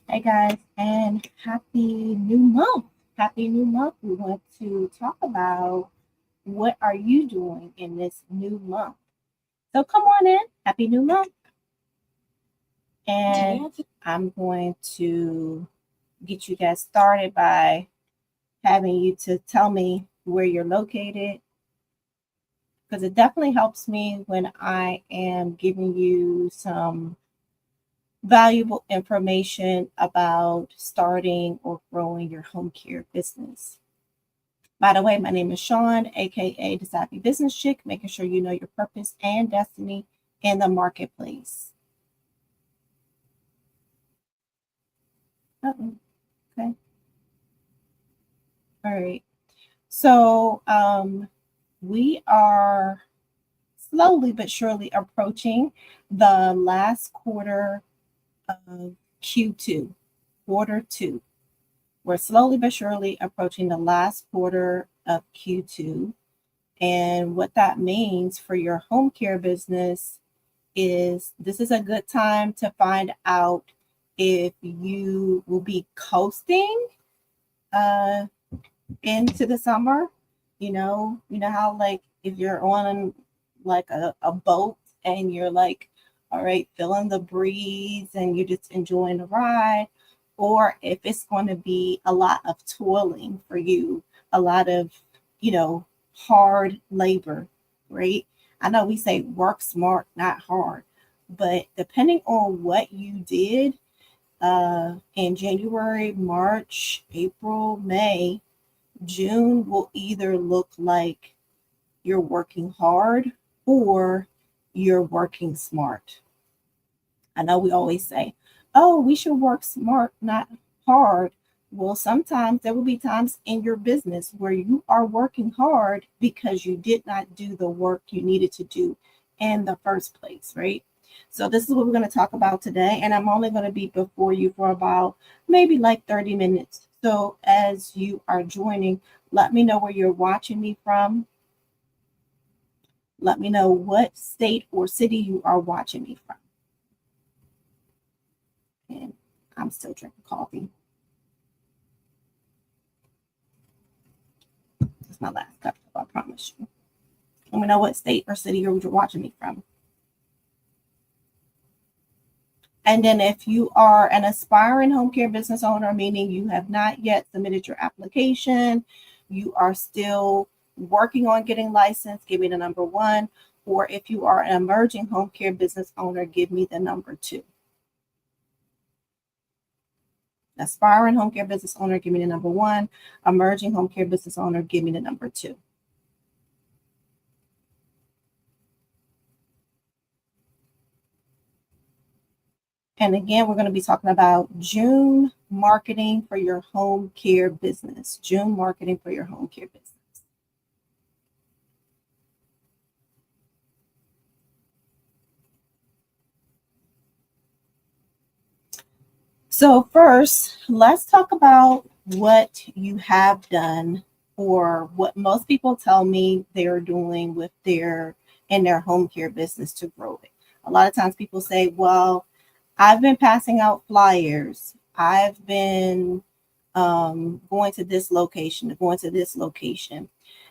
Hey guys, and happy new month. Happy new month. We want to talk about what are you doing in this new month. So come on in. Happy new month. And I'm going to get you guys started by having you to tell me where you're located because it definitely helps me when I am giving you some valuable information about starting or growing your home care business. By the way, my name is Sean, aka the Savvy Business Chick, making sure you know your purpose and destiny in the marketplace. Uh-oh. Okay. All right. So we are slowly but surely approaching the last quarter of Q2, quarter two. We're slowly but surely approaching the last quarter of Q2. And what that means for your home care business is this is a good time to find out if you will be coasting uh, into the summer. You know how like if you're on like a boat and you're like, all right, feeling the breeze and you're just enjoying the ride, or if it's going to be a lot of toiling for you, a lot of, hard labor, right? I know we say work smart, not hard, but depending on what you did in January, March, April, May, June will either look like you're working hard or you're working smart. I know we always say, oh, we should work smart, not hard. Well, sometimes there will be times in your business where you are working hard because you did not do the work you needed to do in the first place, right? So, this is what we're going to talk about today. And I'm only going to be before you for about maybe like 30 minutes. So, as you are joining, let me know where you're watching me from. Let me know what state or city you are watching me from. And I'm still drinking coffee. That's my last cup, I promise you. Let me know what state or city you're watching me from. And then if you are an aspiring home care business owner, meaning you have not yet submitted your application, you are still working on getting licensed, give me the number 1. Or if you are an emerging home care business owner, give me the number 2. Aspiring home care business owner, give me the number 1. Emerging home care business owner, give me the number 2. And again, we're going to be talking about June marketing for your home care business. June marketing for your home care business. So first, let's talk about what you have done or what most people tell me they're doing with their home care business to grow it. A lot of times people say, well, I've been passing out flyers. I've been going to this location, going to this location.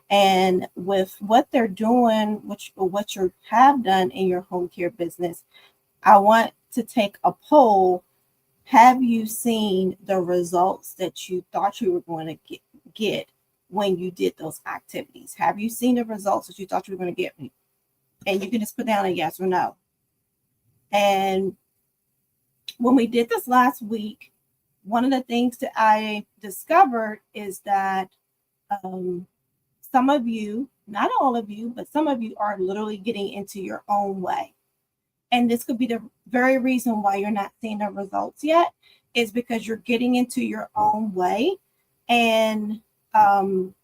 And with what they're doing, what you have done in your home care business, I want to take a poll. Have you seen the results that you thought you were going to get when you did those activities? Have you seen the results that you thought you were going to get? And you can just put down a yes or no. And when we did this last week, one of the things that I discovered is that some of you, not all of you, but some of you are literally getting into your own way. And this could be the very reason why you're not seeing the results yet, is because you're getting into your own way. And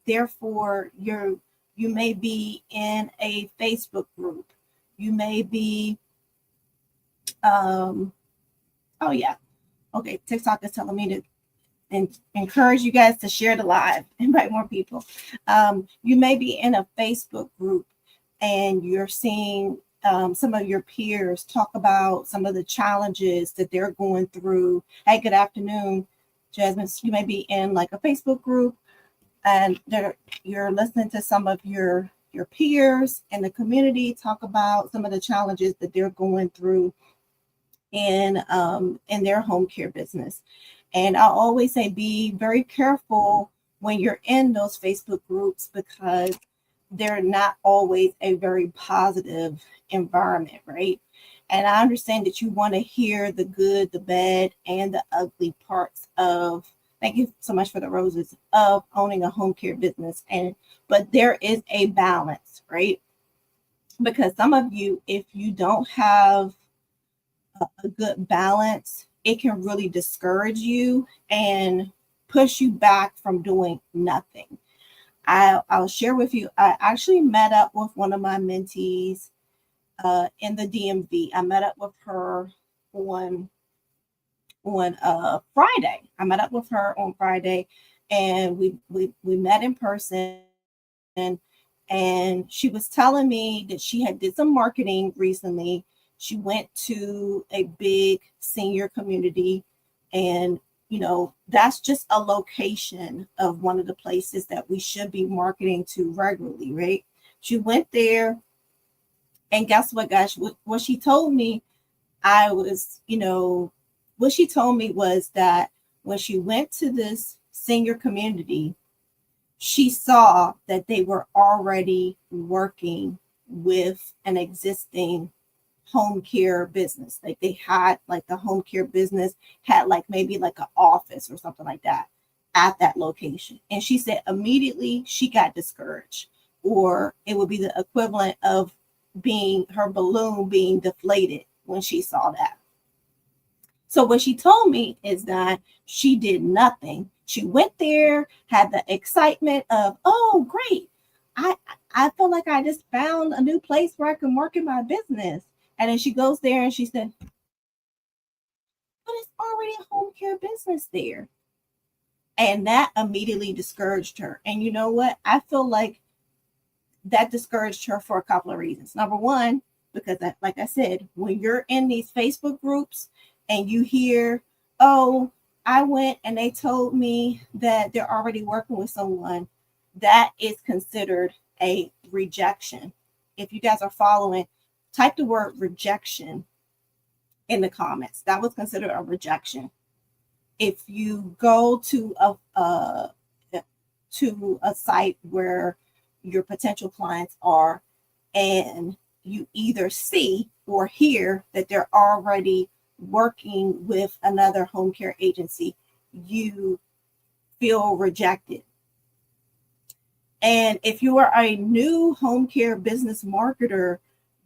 therefore, you may be in a Facebook group. You may be, oh yeah, okay, TikTok is telling me to encourage you guys to share the live, invite more people. You may be in a Facebook group and you're seeing some of your peers talk about some of the challenges that they're going through. Hey, good afternoon, Jasmine. You may be in like a Facebook group, and you're listening to some of your peers in the community talk about some of the challenges that they're going through in their home care business. And I always say be very careful when you're in those Facebook groups, because they're not always a very positive environment, right? And I understand that you want to hear the good, the bad, and the ugly parts of, thank you so much for the roses, of owning a home care business. But there is a balance, right? Because some of you, if you don't have a good balance, it can really discourage you and push you back from doing nothing. I'll share with you, I actually met up with one of my mentees in the DMV. I met up with her on Friday. I met up with her on Friday, and we met in person. And she was telling me that she had did some marketing recently. She went to a big senior community, and that's just a location of one of the places that we should be marketing to regularly, right? She went there, and guess what, guys? What she told me, what she told me was that when she went to this senior community, she saw that they were already working with an existing home care business. Like they had, like the home care business had like maybe like an office or something like that at that location. And she said immediately she got discouraged, or it would be the equivalent of being her balloon being deflated when she saw that. So what she told me is that she did nothing. She went there, had the excitement of, oh, great. I I feel like I just found a new place where I can market my business. And then she goes there and she said, but it's already a home care business there. And that immediately discouraged her. And you know what? I feel like that discouraged her for a couple of reasons. Number one, because like I said, when you're in these Facebook groups and you hear, oh, I went and they told me that they're already working with someone, that is considered a rejection. If you guys are following, type the word rejection in the comments. That was considered a rejection. If you go to a site where your potential clients are, and you either see or hear that they're already working with another home care agency, you feel rejected. And if you are a new home care business marketer,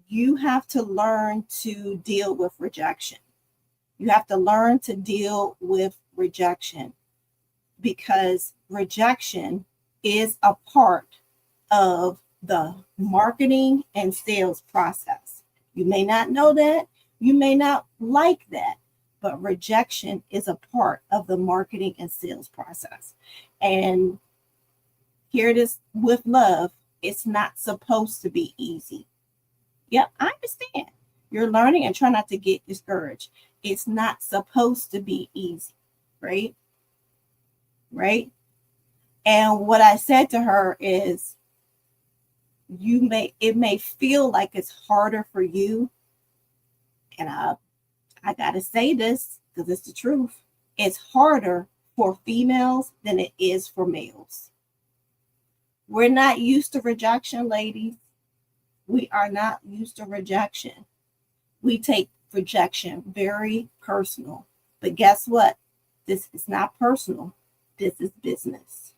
you have to learn to deal with rejection. You have to learn to deal with rejection, because rejection is a part of the marketing and sales process. You may not know that, you may not like that, but rejection is a part of the marketing and sales process. And here it is with love, it's not supposed to be easy. Yep, I understand. You're learning, and try not to get discouraged. It's not supposed to be easy, right? Right? And what I said to her is, it may feel like it's harder for you. And I gotta say this because it's the truth. It's harder for females than it is for males. We're not used to rejection, ladies. We are not used to rejection. We take rejection very personal. But guess what? This is not personal. This is business.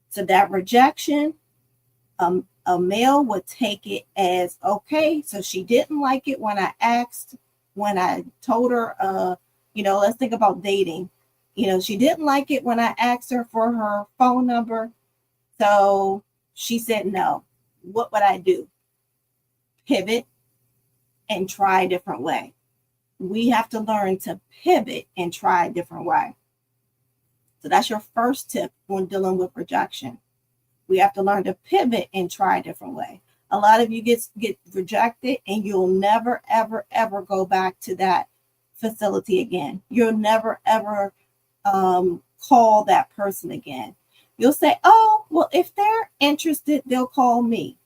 So that rejection, a male would take it as, okay, so she didn't like it when I told her, let's think about dating. She didn't like it when I asked her for her phone number. So she said no. What would I do? Pivot and try a different way. We have to learn to pivot and try a different way. So that's your first tip when dealing with rejection. We have to learn to pivot and try a different way. A lot of you get rejected, and you'll never, ever, ever go back to that facility again. You'll never, ever call that person again. You'll say, oh, well, if they're interested, they'll call me.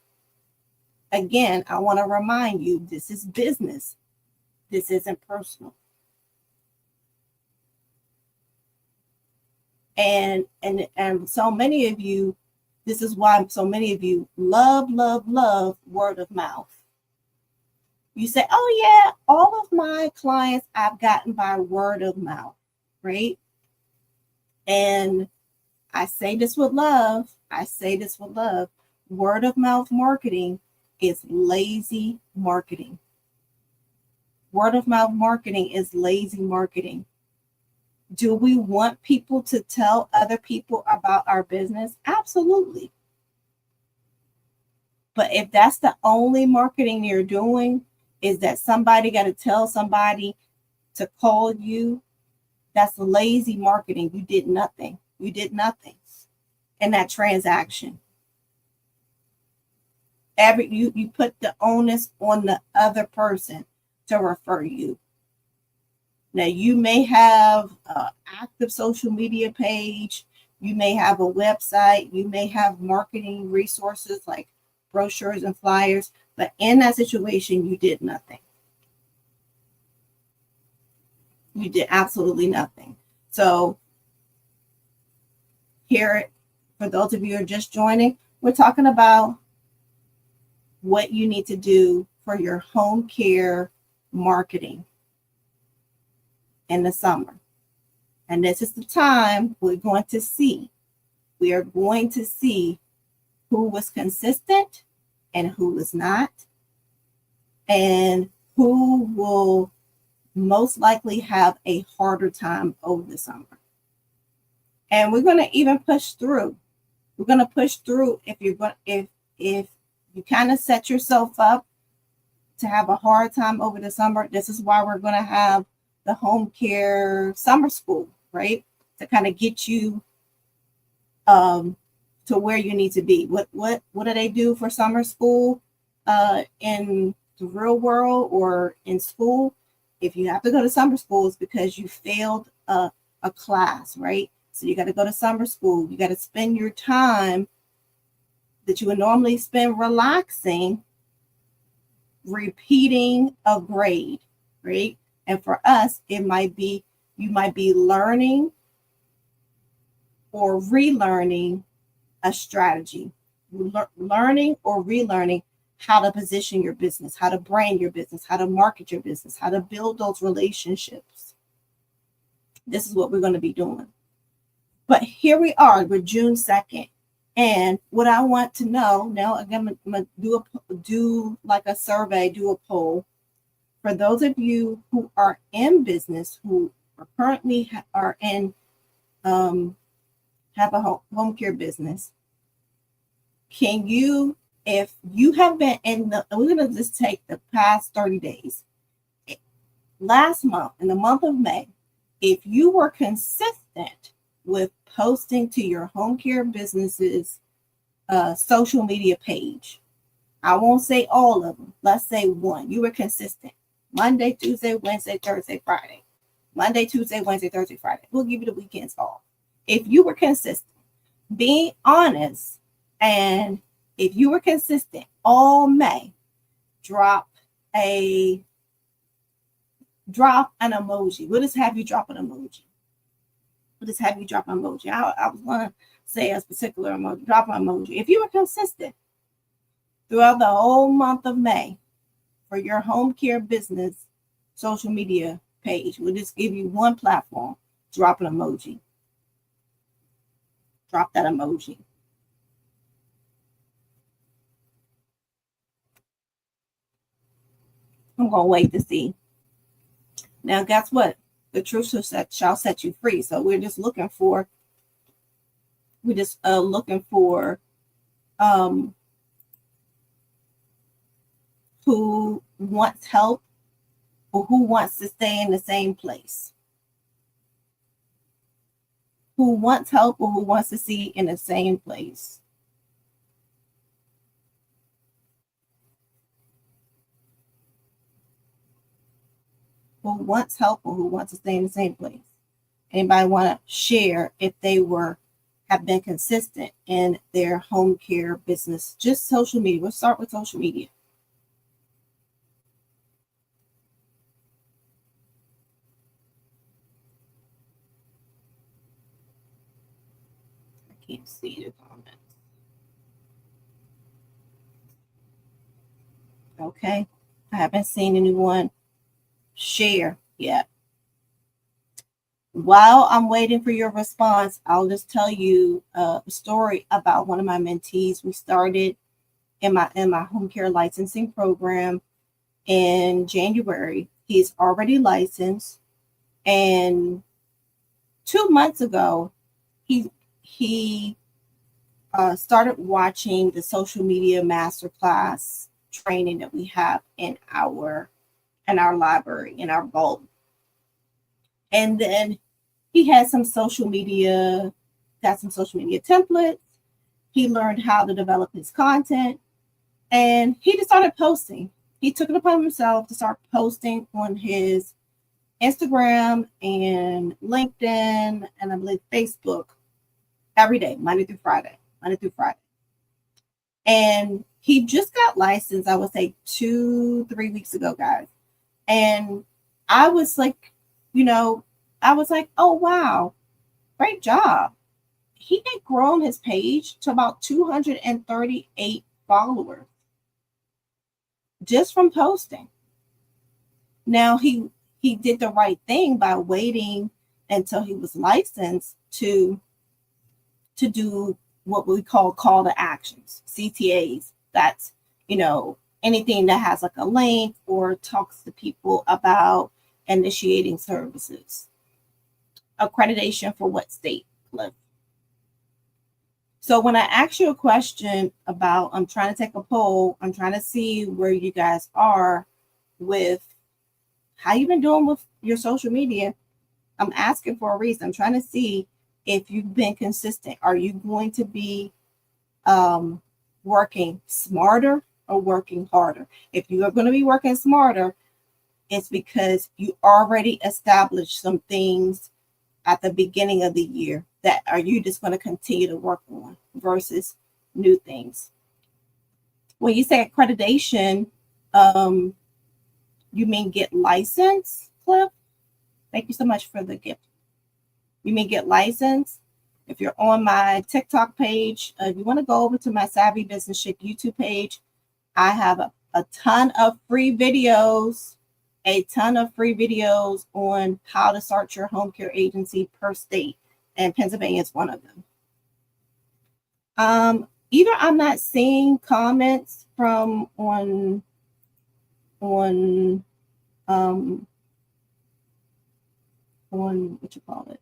Again, I want to remind you, this is business. This isn't personal. And so many of you, this is why so many of you love word of mouth. You say, oh yeah, all of my clients I've gotten by word of mouth, right? And I say this with love. Word of mouth marketing is lazy marketing. Word of mouth marketing is lazy marketing. Do we want people to tell other people about our business? Absolutely. But if that's the only marketing you're doing, is that somebody got to tell somebody to call you, that's lazy marketing. You did nothing. In that transaction. You put the onus on the other person to refer you. Now, you may have an active social media page, you may have a website, you may have marketing resources like brochures and flyers, but in that situation, you did nothing. You did absolutely nothing. So here, for those of you who are just joining, we're talking about what you need to do for your home care marketing in the summer. And this is the time we are going to see who was consistent and who was not, and who will most likely have a harder time over the summer. And we're going to even push through. We're going to push through if you kind of set yourself up to have a hard time over the summer. This is why we're going to have the home care summer school, right? To kind of get you to where you need to be. What do they do for summer school in the real world or in school? If you have to go to summer school, it's because you failed a class, right? So you got to go to summer school. You got to spend your time that you would normally spend relaxing, repeating a grade, right? And for us, it might be, you might be learning or relearning a strategy, learning or relearning how to position your business, how to brand your business, how to market your business, how to build those relationships. This is what we're going to be doing. But here we are, we're June 2nd. And what I want to know now, again, I'm going to do like a survey, do a poll. For those of you who are in business, who are currently are in, have a home care business, can you, if you have been in we're going to just take the past 30 days. Last month, in the month of May, if you were consistent with posting to your home care business's social media page, I won't say all of them. Let's say one. You were consistent. Monday, Tuesday, Wednesday, Thursday, Friday. Monday, Tuesday, Wednesday, Thursday, Friday. We'll give you the weekends off. If you were consistent, being honest, and if you were consistent all May, drop an emoji. We'll just have you drop an emoji. I was going to say a particular emoji. Drop an emoji. If you were consistent throughout the whole month of May for your home care business social media page, we'll just give you one platform. Drop an emoji. Drop that emoji. I'm going to wait to see. Now, guess what? The truth shall set you free. So we're just looking for who wants help or who wants to stay in the same place. Who wants help or who wants to see in the same place. who wants help or who wants to stay in the same place? Anybody want to share if they have been consistent in their home care business? Just social media. We'll start with social media. I can't see the comments. Okay. I haven't seen anyone share yet. While I'm waiting for your response, I'll just tell you a story about one of my mentees. We started in my home care licensing program in January. He's already licensed, and 2 months ago, he started watching the social media masterclass training that we have in our library, in our vault. And then he had got some social media templates. He learned how to develop his content, and he just started posting. He took it upon himself to start posting on his Instagram and LinkedIn, and I believe Facebook every day, Monday through Friday. And he just got licensed, I would say 2-3 weeks ago, guys. And I was like, oh, wow, great job. He had grown his page to about 238 followers just from posting. Now he did the right thing by waiting until he was licensed to do what we call to actions, CTAs. That's, anything that has like a link or talks to people about initiating services. Accreditation for what state, Cliff? So when I ask you a question about, I'm trying to take a poll, I'm trying to see where you guys are with how you've been doing with your social media. I'm asking for a reason. I'm trying to see if you've been consistent. Are you going to be working smarter or working harder? If you are going to be working smarter, it's because you already established some things at the beginning of the year that are you just going to continue to work on versus new things. When you say accreditation, you mean get licensed, Cliff? Thank you so much for the gift. You mean get licensed? If you're on my TikTok page, if you want to go over to my Savvy Business Chick YouTube page, I have a ton of free videos on how to start your home care agency per state, and Pennsylvania is one of them. Either I'm not seeing comments from on what you call it.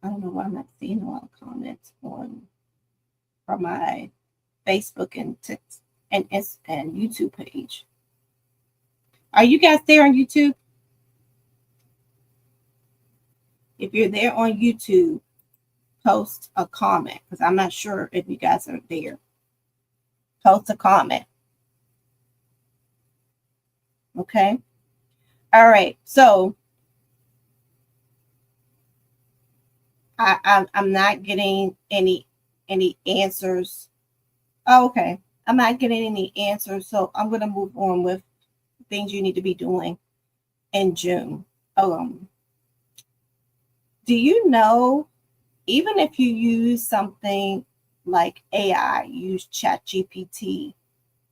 I don't know why I'm not seeing a lot of comments from my Facebook and YouTube page. Are you guys there on YouTube? If you're there on YouTube, post a comment, because I'm not sure if you guys are there. Post a comment. Okay. All right. So I'm not getting any answers. Oh, okay. I'm not getting any answers. So I'm going to move on with things you need to be doing in June. Do you know, even if you use something like AI, use ChatGPT,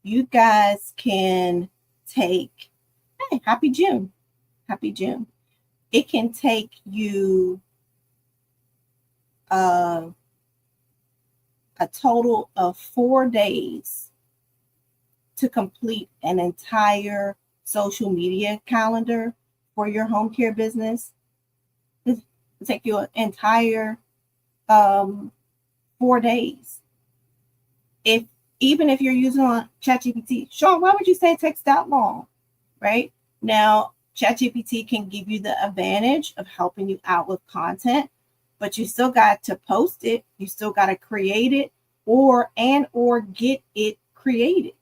you guys can take, hey, happy June. It can take you a total of 4 days to complete an entire social media calendar for your home care business. It'll take you an entire 4 days. Even if you're using on ChatGPT, Sean, why would you say it takes that long? Right? Now, ChatGPT can give you the advantage of helping you out with content, but you still got to post it. You still got to create it or get it created.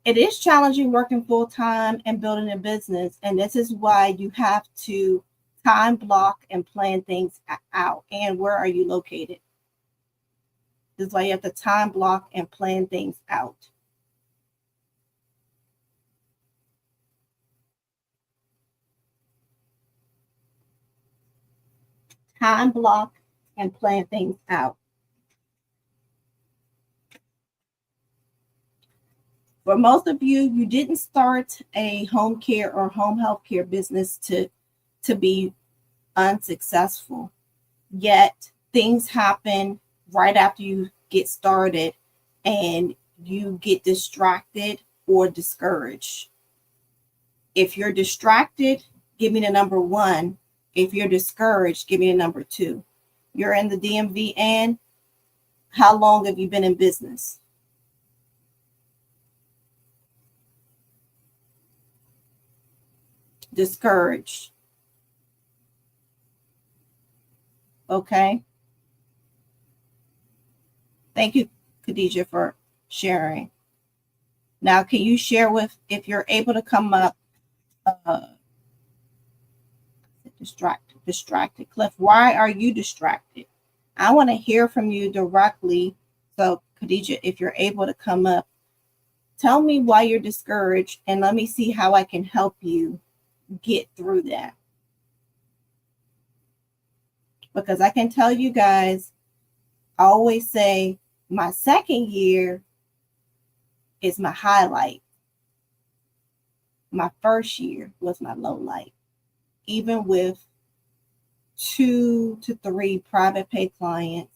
It is challenging working full time and building a business. And this is why you have to time block and plan things out. And where are you located? This is why you have to time block and plan things out. Time block and plan things out. For most of you, you didn't start a home care or home health care business to be unsuccessful. Yet things happen right after you get started and you get distracted or discouraged. If you're distracted, give me the number 1. If you're discouraged, give me the number 2. You're in the DMV, and how long have you been in business? Discouraged. Okay. Thank you, Khadijah, for sharing. Now, can you share with, if you're able to come up, distracted. Cliff, why are you distracted? I want to hear from you directly. So, Khadijah, if you're able to come up, tell me why you're discouraged and let me see how I can help you get through that. Because I can tell you guys, I always say my second year is my highlight. My first year was my low light. Even with 2 to 3 private pay clients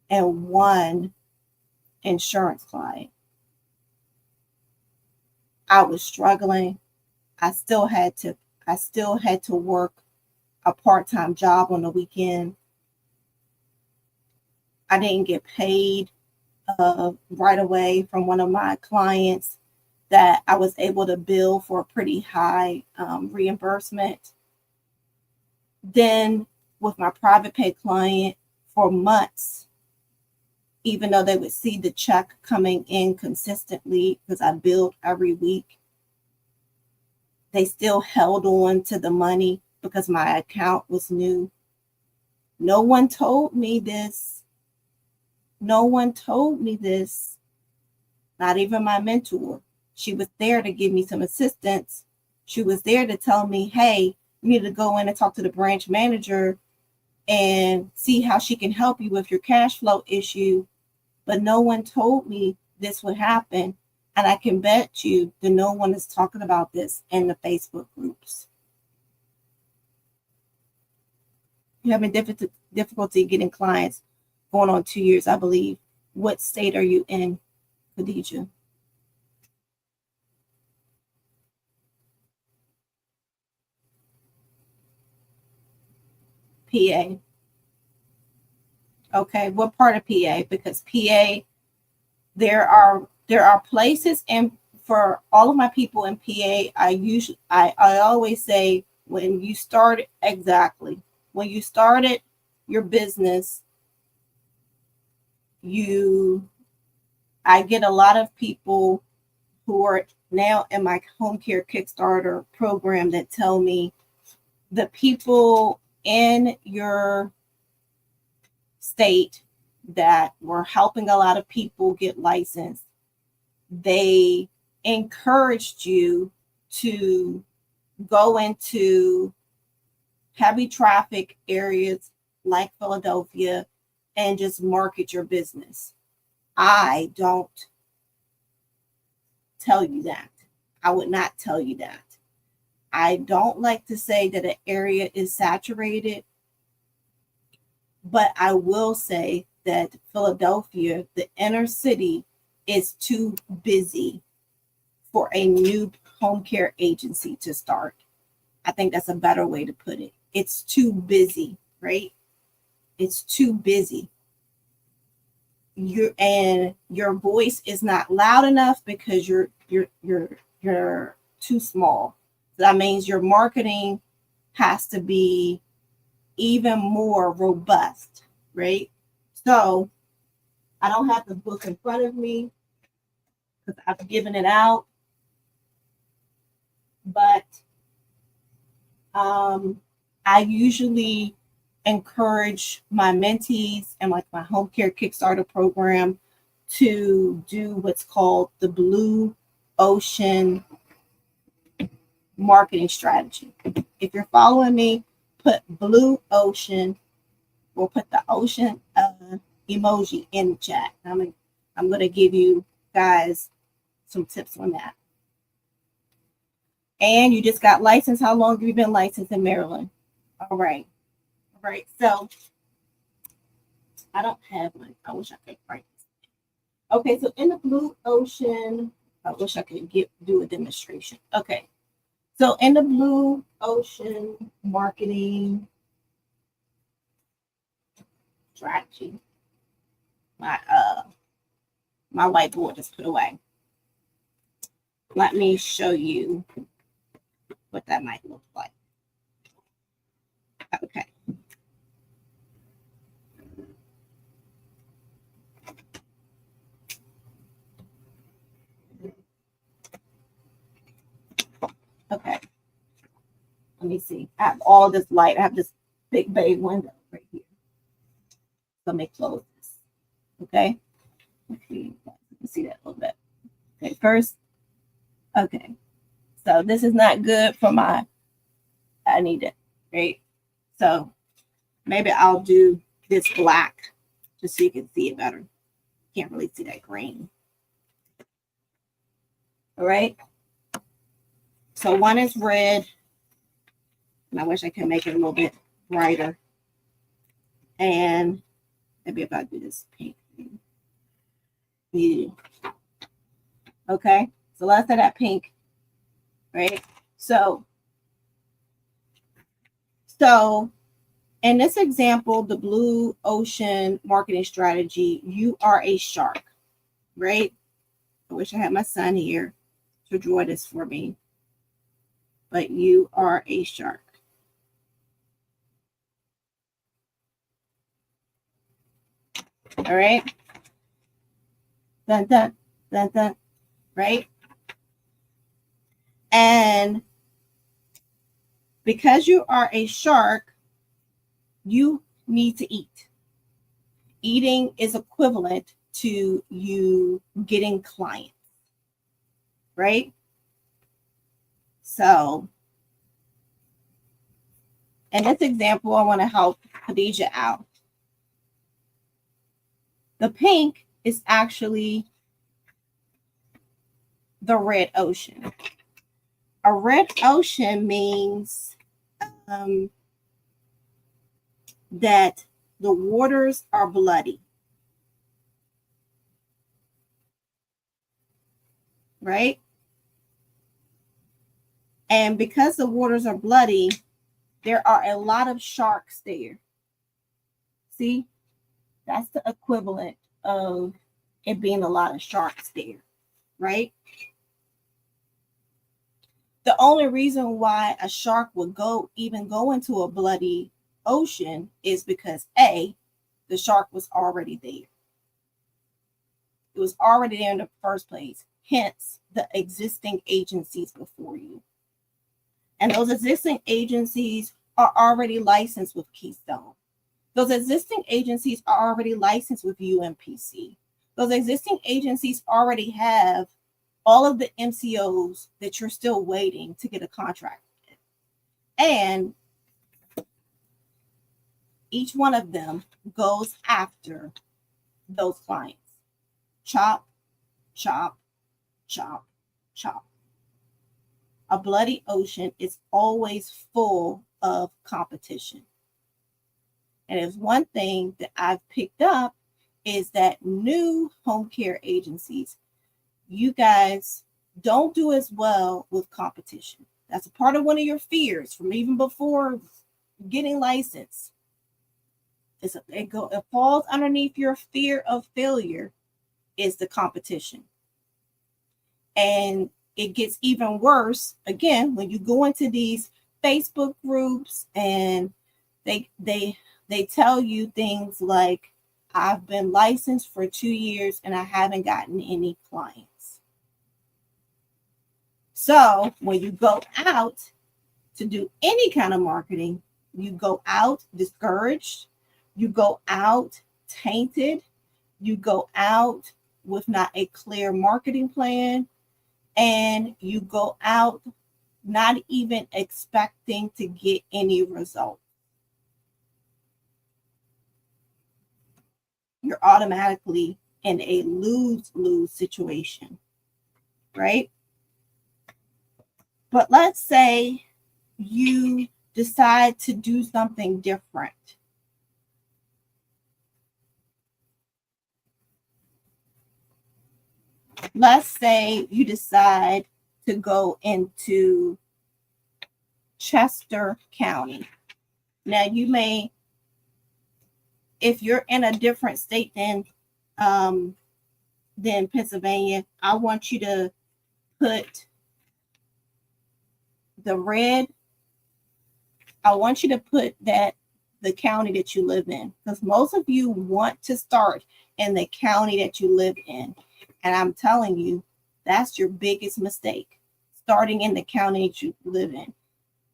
and 1 insurance client, I was struggling. I still had to work a part-time job on the weekend. I didn't get paid right away from one of my clients that I was able to bill for a pretty high reimbursement. Then with my private pay client for months, even though they would see the check coming in consistently because I billed every week, they still held on to the money because my account was new. No one told me this. No one told me this. Not even my mentor. She was there to give me some assistance. She was there to tell me, hey, you need to go in and talk to the branch manager and see how she can help you with your cash flow issue. But no one told me this would happen. And I can bet you that no one is talking about this in the Facebook groups. You're having difficulty getting clients going on 2 years, I believe. What state are you in, Khadijah? PA. Okay, what part of PA? Because PA, there are places, and for all of my people in PA, I always say when you started your business, I get a lot of people who are now in my home care Kickstarter program that tell me the people in your state that were helping a lot of people get licensed, they encouraged you to go into heavy traffic areas like Philadelphia and just market your business. I don't tell you that. I would not tell you that. I don't like to say that an area is saturated, but I will say that Philadelphia, the inner city, is too busy for a new home care agency to start. I think that's a better way to put it. It's too busy, right? It's too busy. Your voice is not loud enough because you're too small. So that means your marketing has to be even more robust, right? So I don't have the book in front of me because I've given it out. But I usually encourage my mentees and like my home care Kickstarter program to do what's called the Blue Ocean marketing strategy. If you're following me, put Blue Ocean or put the ocean emoji in the chat. I'm going to give you guys some tips on that. And you just got licensed. How long have you been licensed in Maryland? All right. All right. So I don't have one. I wish I could write this. Okay. So in the Blue Ocean, I wish I could do a demonstration. Okay. So in the Blue Ocean marketing strategy, my whiteboard is put away. Let me show you what that might look like. Okay. Okay. Let me see. I have all this light. I have this big bay window right here. Let me close this. Okay. Let's see that a little bit. Okay. First. Okay. So this is not good for I need it. Right. So maybe I'll do this black just so you can see it better. Can't really see that green. All right. So one is red. And I wish I could make it a little bit brighter. And maybe if I do this pink. Yeah. Okay. So let's say that pink. Right. So in this example, the Blue Ocean marketing strategy, you are a shark, right? I wish I had my son here to draw this for me, but you are a shark. All right. Dun, dun, dun, dun, right? And because you are a shark, you need to eat. Eating is equivalent to you getting clients, right? So in this example, I want to help Khadija out. The pink is actually the red ocean. A red ocean means that the waters are bloody, right? And because the waters are bloody, there are a lot of sharks there. See, that's the equivalent of it being a lot of sharks there, right? The only reason why a shark would even go into a bloody ocean is because A, the shark was already there. It was already there in the first place. Hence, the existing agencies before you. And those existing agencies are already licensed with Keystone. Those existing agencies are already licensed with UMPC. Those existing agencies already have all of the MCOs that you're still waiting to get a contract with. And each one of them goes after those clients. Chop, chop, chop, chop. A bloody ocean is always full of competition. And if one thing that I've picked up is that new home care agencies, you guys don't do as well with competition. That's a part of one of your fears from even before getting licensed. It falls underneath your fear of failure is the competition. And it gets even worse, again, when you go into these Facebook groups and they tell you things like, I've been licensed for 2 years and I haven't gotten any clients. So when you go out to do any kind of marketing, you go out discouraged, you go out tainted, you go out with not a clear marketing plan, and you go out not even expecting to get any result. You're automatically in a lose-lose situation, right? But let's say you decide to do something different. Let's say you decide to go into Chester County. Now, you may, if you're in a different state than Pennsylvania, I want you to put the red. I want you to put that the county that you live in, because most of you want to start in the county that you live in. And I'm telling you, that's your biggest mistake, starting in the county that you live in.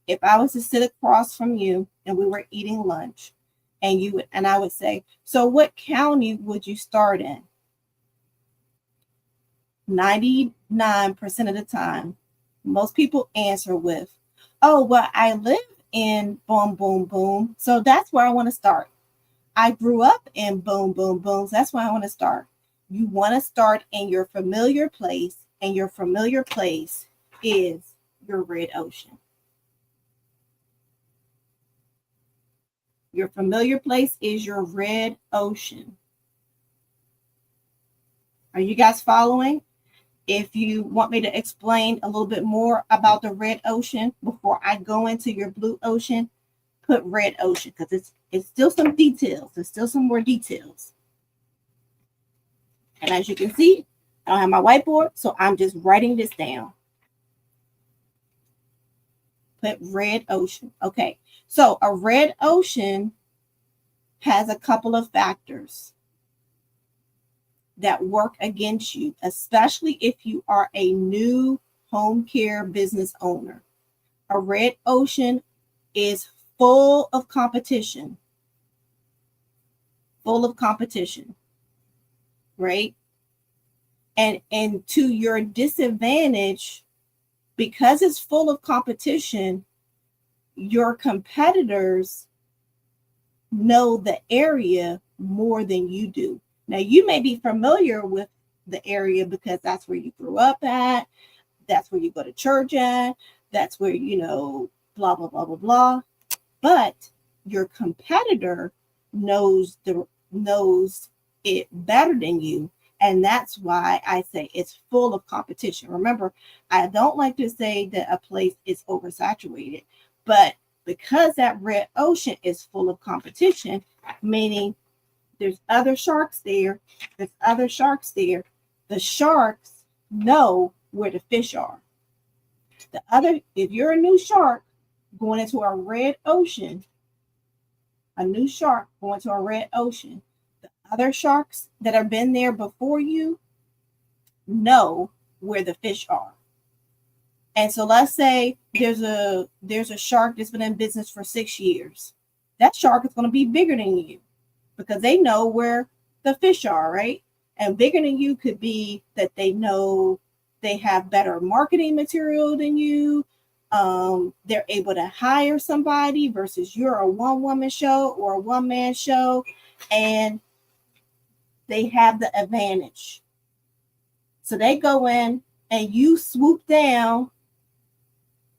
If I was to sit across from you and we were eating lunch, and I would say, so what county would you start in? 99% of the time, most people answer with, oh, well, I live in boom, boom, boom. So that's where I want to start. I grew up in boom, boom, boom. So that's where I want to start. You want to start in your familiar place, and your familiar place is your red ocean. Your familiar place is your red ocean. Are you guys following? If you want me to explain a little bit more about the red ocean before I go into your blue ocean, put red ocean, because it's still some details. There's still some more details. And as you can see, I don't have my whiteboard, so I'm just writing this down. Put red ocean. Okay, so a red ocean has a couple of factors that work against you, especially if you are a new home care business owner. A red ocean is full of competition. Full of competition, right? And to your disadvantage, because it's full of competition, your competitors know the area more than you do. Now, you may be familiar with the area because that's where you grew up at, that's where you go to church at, that's where, blah, blah, blah, blah, blah. But your competitor knows it better than you. And that's why I say it's full of competition. Remember, I don't like to say that a place is oversaturated, but because that red ocean is full of competition, meaning there's other sharks there. The sharks know where the fish are. If you're a new shark going into a red ocean, the other sharks that have been there before you know where the fish are. And so let's say there's a shark that's been in business for 6 years. That shark is going to be bigger than you, because they know where the fish are, right? And bigger than you could be that they know they have better marketing material than you. They're able to hire somebody versus you're a one-woman show or a one-man show, and they have the advantage. So they go in and you swoop down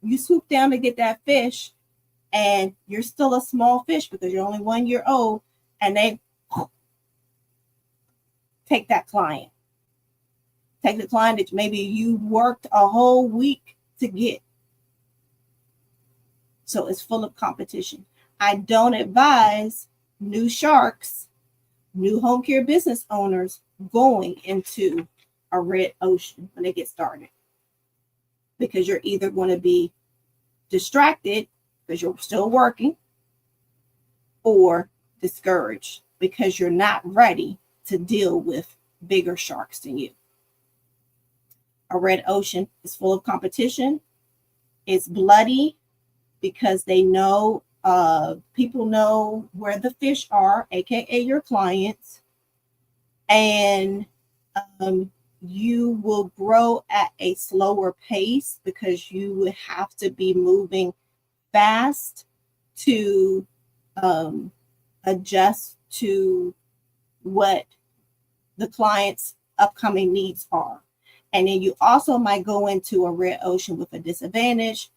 to get that fish, and you're still a small fish because you're only 1 year old, and they take that client. Take the client that maybe you worked a whole week to get. So it's full of competition. I don't advise new sharks, new home care business owners going into a red ocean when they get started, because you're either going to be distracted because you're still working, or discouraged because you're not ready to deal with bigger sharks than you. A red ocean is full of competition. It's bloody because they know, people know where the fish are, aka your clients, and you will grow at a slower pace because you would have to be moving fast to adjust to what the client's upcoming needs are. And then you also might go into a red ocean with a disadvantage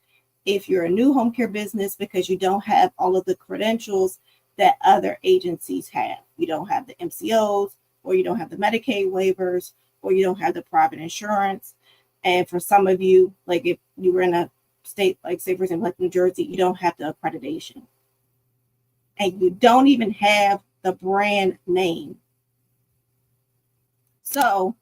if you're a new home care business because you don't have all of the credentials that other agencies have. You don't have the MCOs, or you don't have the Medicaid waivers, or you don't have the private insurance. And for some of you, like if you were in a state, like say for example, like New Jersey, you don't have the accreditation. And you don't even have the brand name. So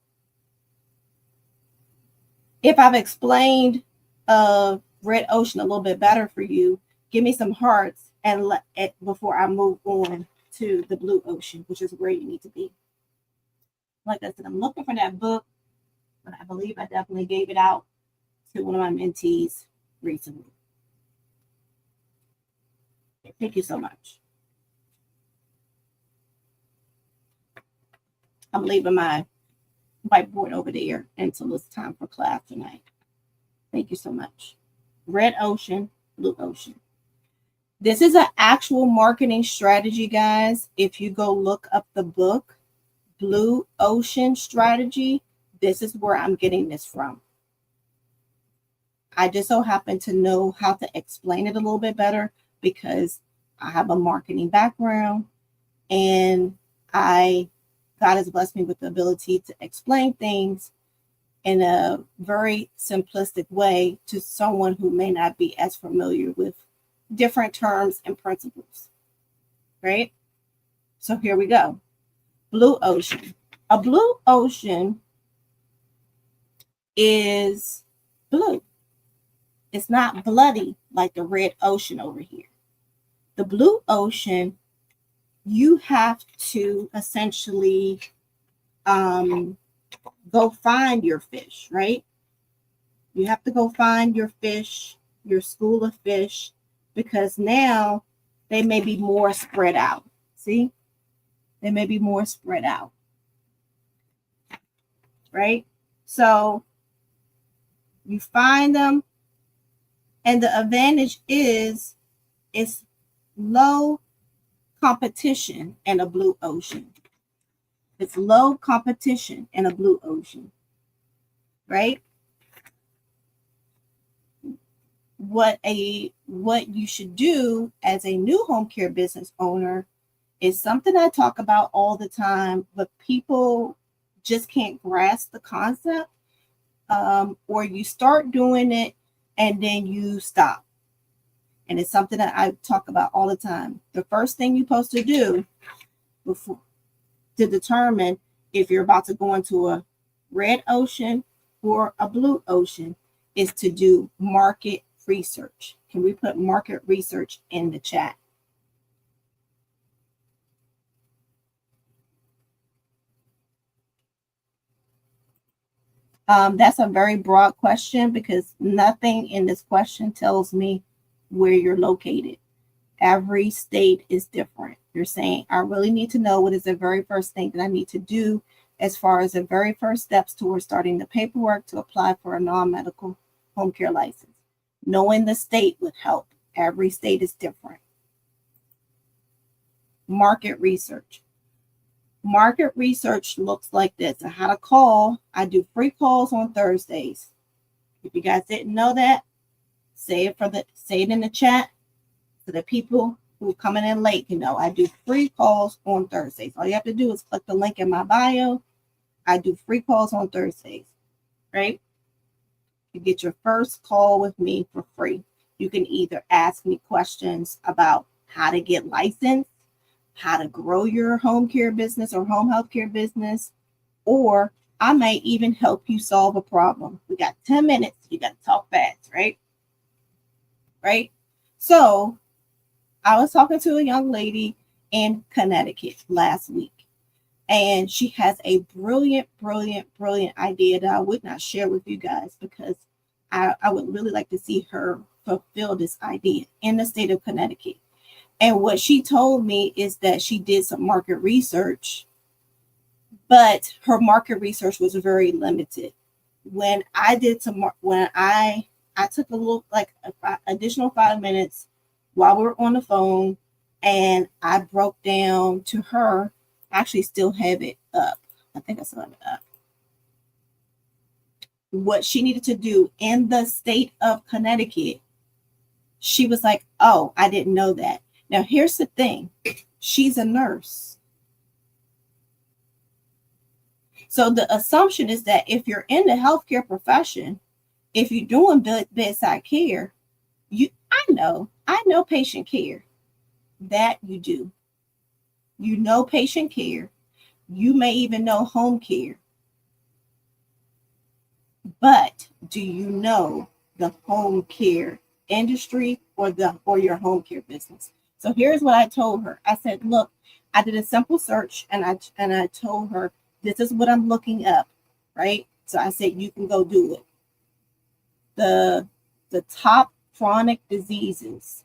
if I've explained red ocean a little bit better for you, give me some hearts and let it before I move on to the blue ocean, which is where you need to be. Like I said, I'm looking for that book, but I believe I definitely gave it out to one of my mentees recently. Thank you so much. I'm leaving my whiteboard over there until it's time for class tonight. Thank you so much. Red ocean, blue ocean. This is an actual marketing strategy, guys. If you go look up the book, Blue Ocean Strategy, this is where I'm getting this from. I just so happen to know how to explain it a little bit better because I have a marketing background and God has blessed me with the ability to explain things in a very simplistic way to someone who may not be as familiar with different terms and principles, right? So here we go. Blue ocean. A blue ocean is blue. It's not bloody like the red ocean over here. The blue ocean, you have to essentially go find your fish, right? You have to go find your fish, your school of fish, because now they may be more spread out. See? They may be more spread out, right? So you find them, and the advantage is it's low competition in a blue ocean. It's low competition in a blue ocean, right? What you should do as a new home care business owner is something I talk about all the time, but people just can't grasp the concept, or you start doing it and then you stop. And it's something that I talk about all the time. The first thing you're supposed to do before to determine if you're about to go into a red ocean or a blue ocean is to do market research. Can we put market research in the chat? That's a very broad question because nothing in this question tells me where you're located. Every state is different. You're saying, I really need to know what is the very first thing that I need to do as far as the very first steps towards starting the paperwork to apply for a non-medical home care license. Knowing the state would help. Every state is different. Market research. Market research looks like this. I had a call. I do free calls on Thursdays. If you guys didn't know that, say it in the chat so that people who are coming in late can know. I do free calls on Thursdays. All you have to do is click the link in my bio. I do free calls on Thursdays, right? You get your first call with me for free. You can either ask me questions about how to get licensed, how to grow your home care business or home health care business, or I may even help you solve a problem. We got 10 minutes. You got to talk fast, right? Right? So I was talking to a young lady in Connecticut last week. And she has a brilliant, brilliant, brilliant idea that I would not share with you guys because I would really like to see her fulfill this idea in the state of Connecticut. And what she told me is that she did some market research, but her market research was very limited. When I did some, when I took a little like additional 5 minutes while we were on the phone, and I broke down to her. I actually still have it up. I think I still have it up. What she needed to do in the state of Connecticut. She was like, "Oh, I didn't know that." Now, here's the thing. She's a nurse. So the assumption is that if you're in the healthcare profession, if you're doing bedside care, I know patient care. That you do. You know patient care. You may even know home care. But do you know the home care industry or your home care business? So here's what I told her. I said, look, I did a simple search and I told her this is what I'm looking up, right? So I said you can go do it. The top chronic diseases.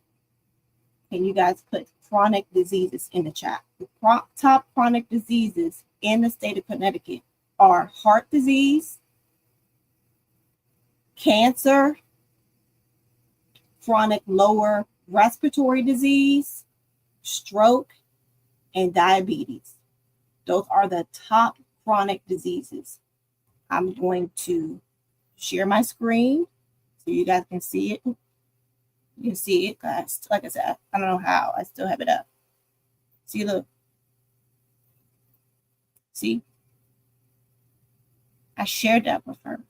Can you guys put chronic diseases in the chat? The top chronic diseases in the state of Connecticut are heart disease, cancer, chronic lower respiratory disease, stroke, and diabetes. Those are the top chronic diseases. I'm going to share my screen so you guys can see it. You can see it, guys. Like I said, I don't know how. I still have it up. See, look. See? I shared that with her.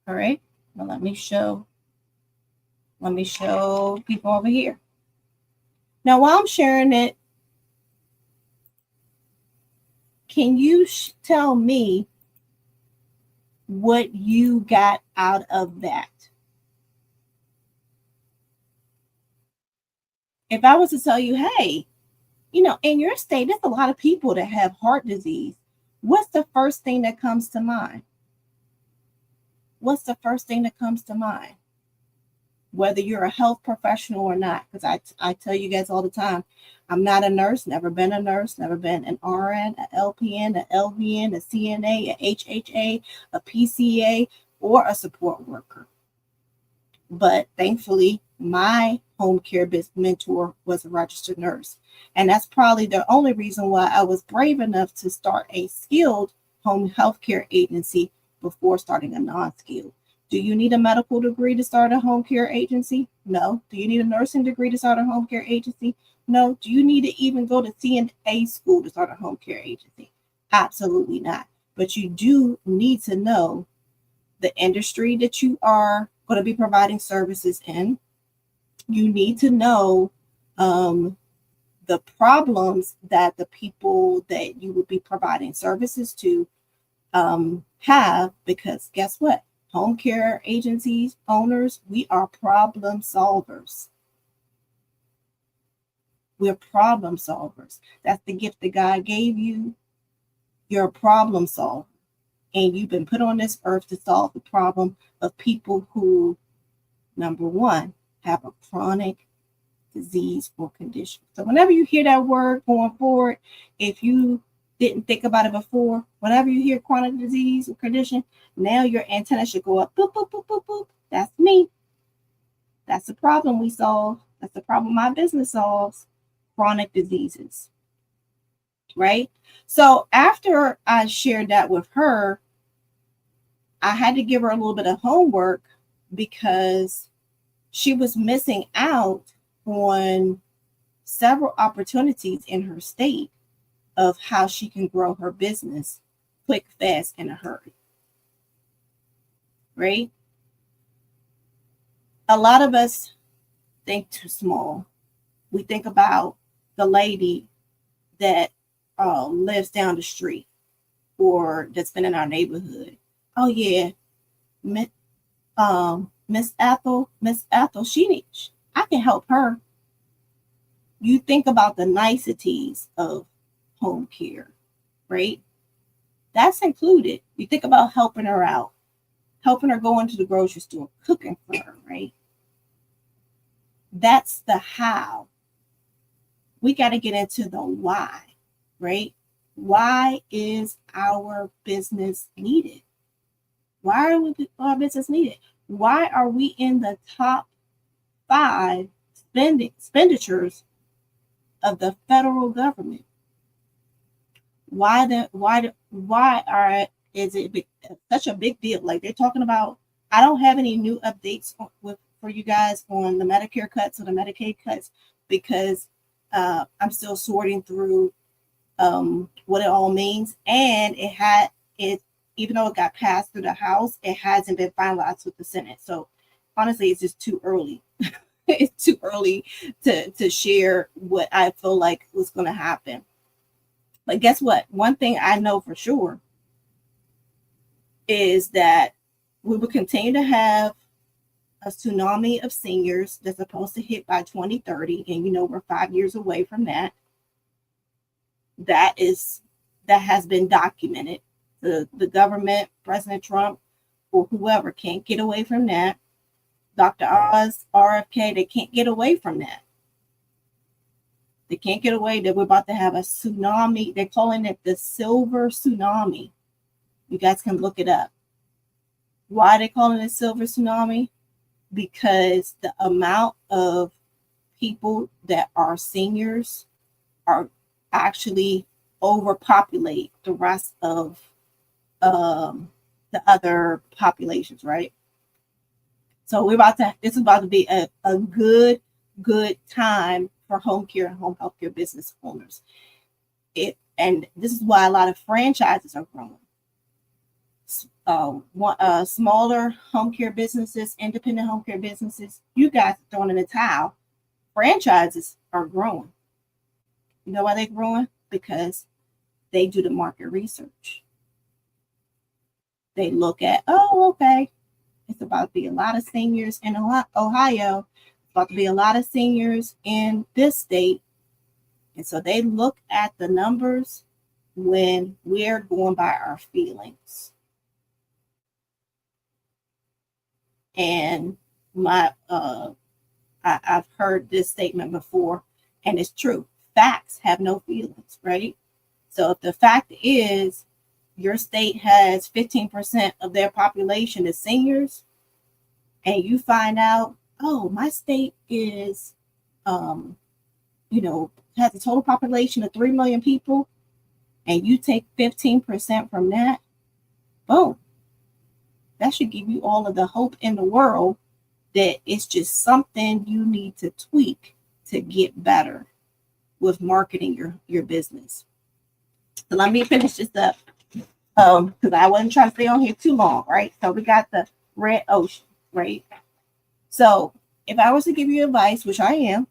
All right. Well, let me show people over here. Now, while I'm sharing it, can you tell me what you got out of that? If I was to tell you, hey, in your state, there's a lot of people that have heart disease. What's the first thing that comes to mind? What's the first thing that comes to mind? Whether you're a health professional or not, because I tell you guys all the time, I'm not a nurse, never been a nurse, never been an RN, an LPN, an LVN, a CNA, a HHA, a PCA, or a support worker. But thankfully, my home care mentor was a registered nurse. And that's probably the only reason why I was brave enough to start a skilled home health care agency before starting a non-skilled. Do you need a medical degree to start a home care agency? No. Do you need a nursing degree to start a home care agency? No. Do you need to even go to CNA school to start a home care agency? Absolutely not. But you do need to know the industry that you are going to be providing services in. You need to know the problems that the people that you will be providing services to have, because guess what? Home care agencies, owners, we are problem solvers. We're problem solvers. That's the gift that God gave you. You're a problem solver. And you've been put on this earth to solve the problem of people who, number one, have a chronic disease or condition. So whenever you hear that word going forward, if you didn't think about it before, whenever you hear chronic disease or condition, now your antenna should go up. Boop, boop, boop, boop, boop. That's me. That's the problem we solve. That's the problem my business solves. Chronic diseases. Right? So after I shared that with her, I had to give her a little bit of homework because she was missing out on several opportunities in her state of how she can grow her business quick, fast, in a hurry. Right? A lot of us think too small. We think about the lady that lives down the street or that's been in our neighborhood. Oh yeah, Miss Ethel, I can help her. You think about the niceties of home care, right? That's included. You think about helping her out, helping her go into the grocery store, cooking for her, right? That's the how. We got to get into the why, right? Why is our business needed? Why are our business needed? Why are we in the top 5 expenditures of the federal government? Is it such a big deal? Like they're talking about. I don't have any new updates for you guys on the Medicare cuts or the Medicaid cuts because I'm still sorting through what it all means, and it even though it got passed through the House, it hasn't been finalized with the Senate. So honestly, it's just too early. It's too early to share what I feel like was going to happen. But guess what? One thing I know for sure is that we will continue to have a tsunami of seniors that's supposed to hit by 2030, and we're 5 years away from that. That has been documented. The government, President Trump, or whoever can't get away from that. Dr. Oz, RFK, they can't get away from that. They can't get away that we're about to have a tsunami. They're calling it the silver tsunami. You guys can look it up. Why are they calling it silver tsunami? Because the amount of people that are seniors are actually overpopulate the rest of the other populations, right? So this is about to be a good time for home care and home health care business owners. And this is why a lot of franchises are growing. Smaller home care businesses, independent home care businesses, you guys are throwing in the towel. Franchises are growing. You know why they're growing? Because they do the market research. They look at, okay, it's about to be a lot of seniors in Ohio. It's about to be a lot of seniors in this state. And so they look at the numbers when we're going by our feelings. And I've heard this statement before, and it's true. Facts have no feelings, right? So if the fact is your state has 15% of their population is seniors, and you find out, my state is, has a total population of 3 million people, and you take 15% from that, boom. That should give you all of the hope in the world that it's just something you need to tweak to get better with marketing your business. So let me finish this up because I wasn't trying to stay on here too long, right? So we got the red ocean, right? So if I was to give you advice, which I'm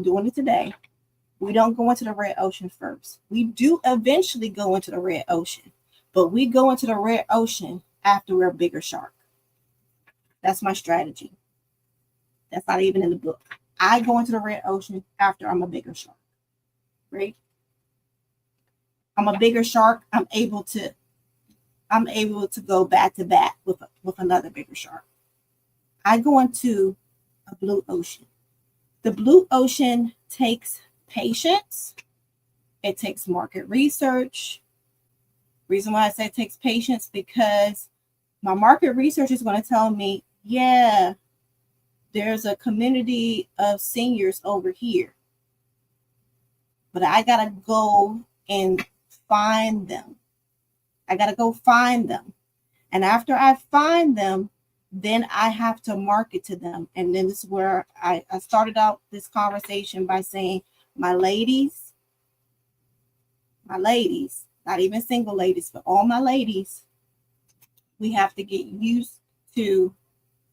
doing it today, we don't go into the red ocean first. We do eventually go into the red ocean, but we go into the red ocean after we're a bigger shark. That's my strategy. That's not even in the book. I go into the red ocean after I'm a bigger shark, right? I'm a bigger shark. I'm able to go back to back with another bigger shark. I go into a blue ocean. The blue ocean takes patience. It takes market research. Reason why I say it takes patience, because my market research is going to tell me, yeah, there's a community of seniors over here, but I got to go and find them. And after I find them, then I have to market to them. And then this is where I started out this conversation by saying, my ladies, not even single ladies, but all my ladies, we have to get used to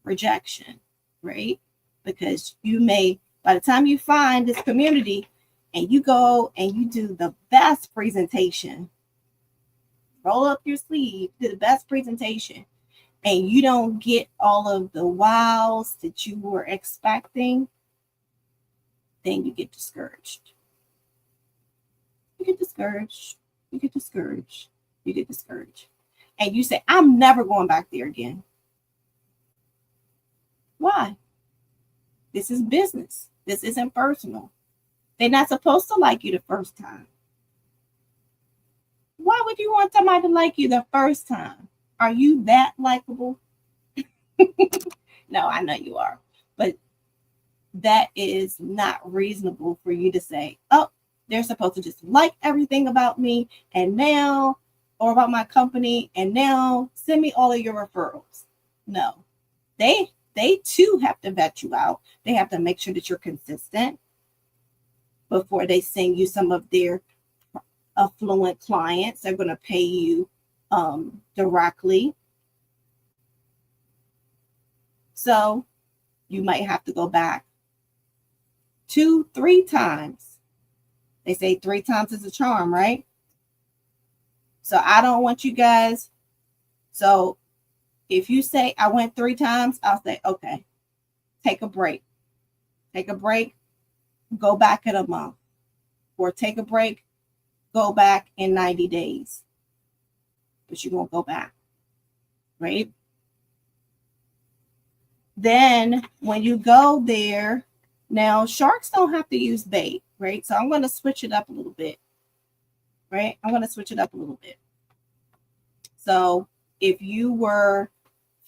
rejection, right? Because by the time you find this community and you go and you do the best presentation, roll up your sleeve, do the best presentation, and you don't get all of the wows that you were expecting, then you get discouraged. You get discouraged. You get discouraged. You get discouraged. And you say, I'm never going back there again. Why? This is business. This isn't personal. They're not supposed to like you the first time. Why would you want somebody to like you the first time? Are you that likable? No, I know you are. But that is not reasonable for you to say, oh, they're supposed to just like everything about me and now, or about my company, and now send me all of your referrals. No, they too have to vet you out. They have to make sure that you're consistent before they send you some of their affluent clients. They're going to pay you directly. So you might have to go back 2-3 times. They say 3 times is a charm, right? So I don't want you guys. So if you say I went 3 times, I'll say, okay, take a break. Take a break, go back in a month. Or take a break, go back in 90 days. But you won't go back, right? Then when you go there, now sharks don't have to use bait, right? So I'm going to switch it up a little bit, right? I'm going to switch it up a little bit. So if you were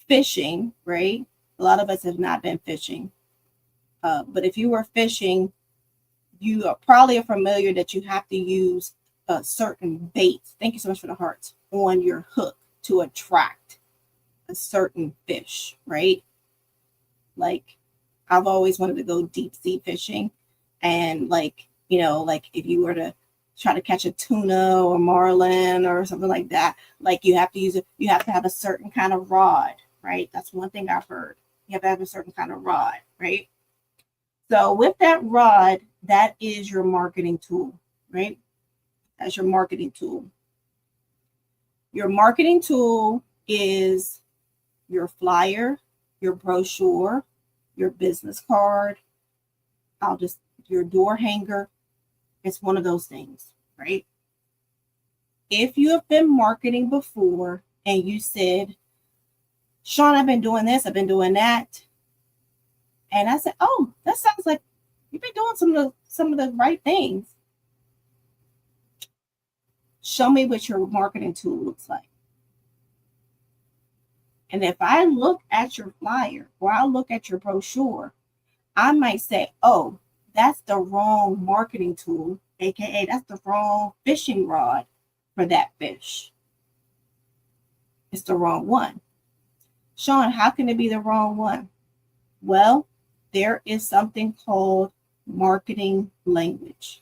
fishing, right? A lot of us have not been fishing. But if you were fishing, you are probably familiar that you have to use certain baits. Thank you so much for the hearts on your hook to attract a certain fish, right? Like I've always wanted to go deep sea fishing, and like, you know, like if you were to try to catch a tuna or marlin or something like that, like you have to use it. You have to have a certain kind of rod, right? That's one thing I've heard. You have to have a certain kind of rod, right? So with that rod, that is your marketing tool, right? That's your marketing tool. Your marketing tool is your flyer, your brochure, your business card, your door hanger. It's one of those things, right? If you have been marketing before and you said, Sean, I've been doing this, I've been doing that. And I said, oh, that sounds like you've been doing some of the right things. Show me what your marketing tool looks like. And if I look at your flyer or I look at your brochure, I might say, oh, that's the wrong marketing tool, aka that's the wrong fishing rod for that fish. It's the wrong one. Sean, how can it be the wrong one? Well, there is something called marketing language.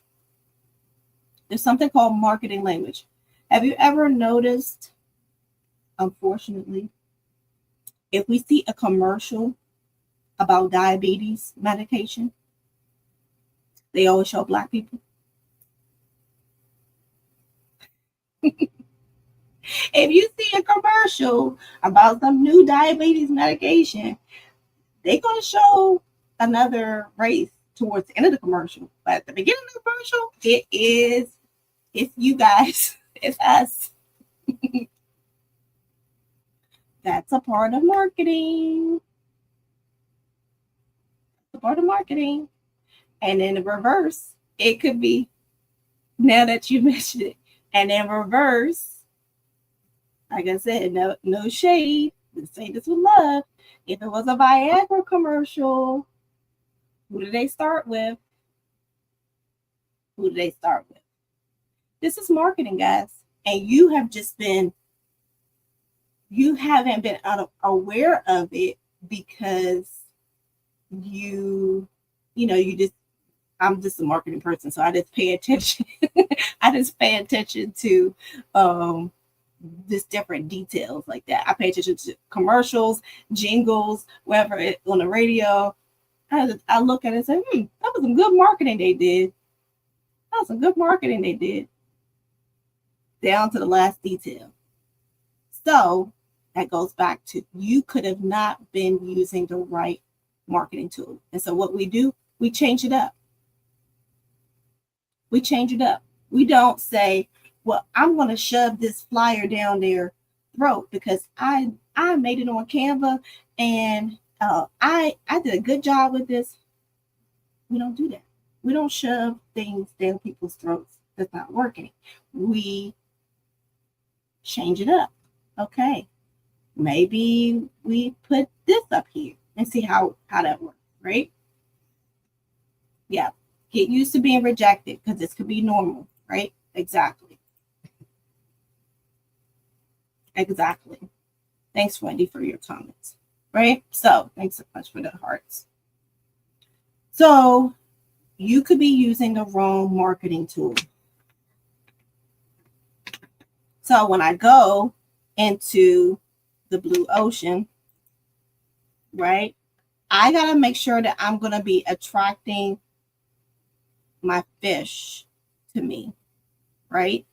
There's something called marketing language. Have you ever noticed, unfortunately, if we see a commercial about diabetes medication, they always show Black people? If you see a commercial about some new diabetes medication, they're going to show another race towards the end of the commercial. But at the beginning of the commercial, it's you guys, it's us. That's a part of marketing. It's a part of marketing. And in the reverse, it could be, now that you mentioned it, and in reverse, like I said, no shade. Let's say this with love. If it was a Viagra commercial, who do they start with? Who do they start with? This is marketing, guys. And you haven't been aware of it because I'm just a marketing person. So I just pay attention. I just pay attention to just different details like that. I pay attention to commercials, jingles, whatever on the radio. I look at it and say, that was some good marketing they did. That was some good marketing they did. Down to the last detail. So that goes back to, you could have not been using the right marketing tool. And so what we do, we change it up. We change it up. We don't say, well, I'm going to shove this flyer down their throat because I made it on Canva and I did a good job with this. We don't do that. We don't shove things down people's throats that's not working. We change it up. Okay, maybe we put this up here and see how that works, right? Yeah, get used to being rejected because this could be normal, right? Exactly. Thanks, Wendy, for your comments, right? So thanks so much for the hearts. So you could be using the wrong marketing tool. So when I go into the blue ocean, right, I got to make sure that I'm going to be attracting my fish to me, right?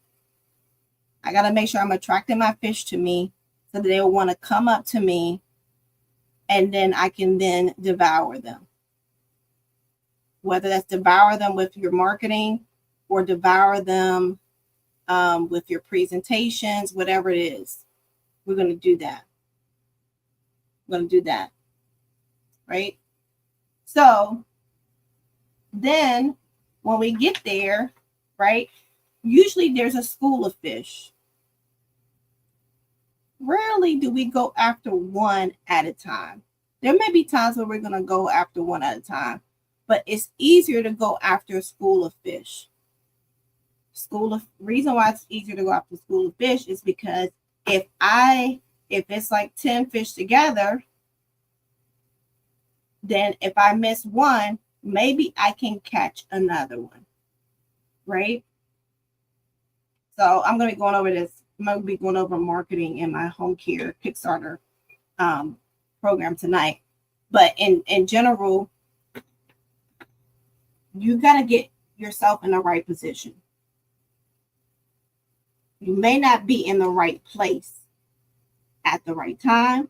I got to make sure I'm attracting my fish to me so that they will want to come up to me and then I can then devour them. Whether that's devour them with your marketing or devour them with your presentations, whatever it is, we're going to do that. Right? So then when we get there, right, usually there's a school of fish. Rarely do we go after one at a time. There may be times where we're going to go after one at a time, but it's easier to go after a school of fish. Reason why it's easier to go after a school of fish is because if it's like 10 fish together, then if I miss one, maybe I can catch another one, right? So I'm going to be going over this. I'm going to be going over marketing in my home care Kickstarter program tonight. But in general, you got to get yourself in the right position. You may not be in the right place at the right time.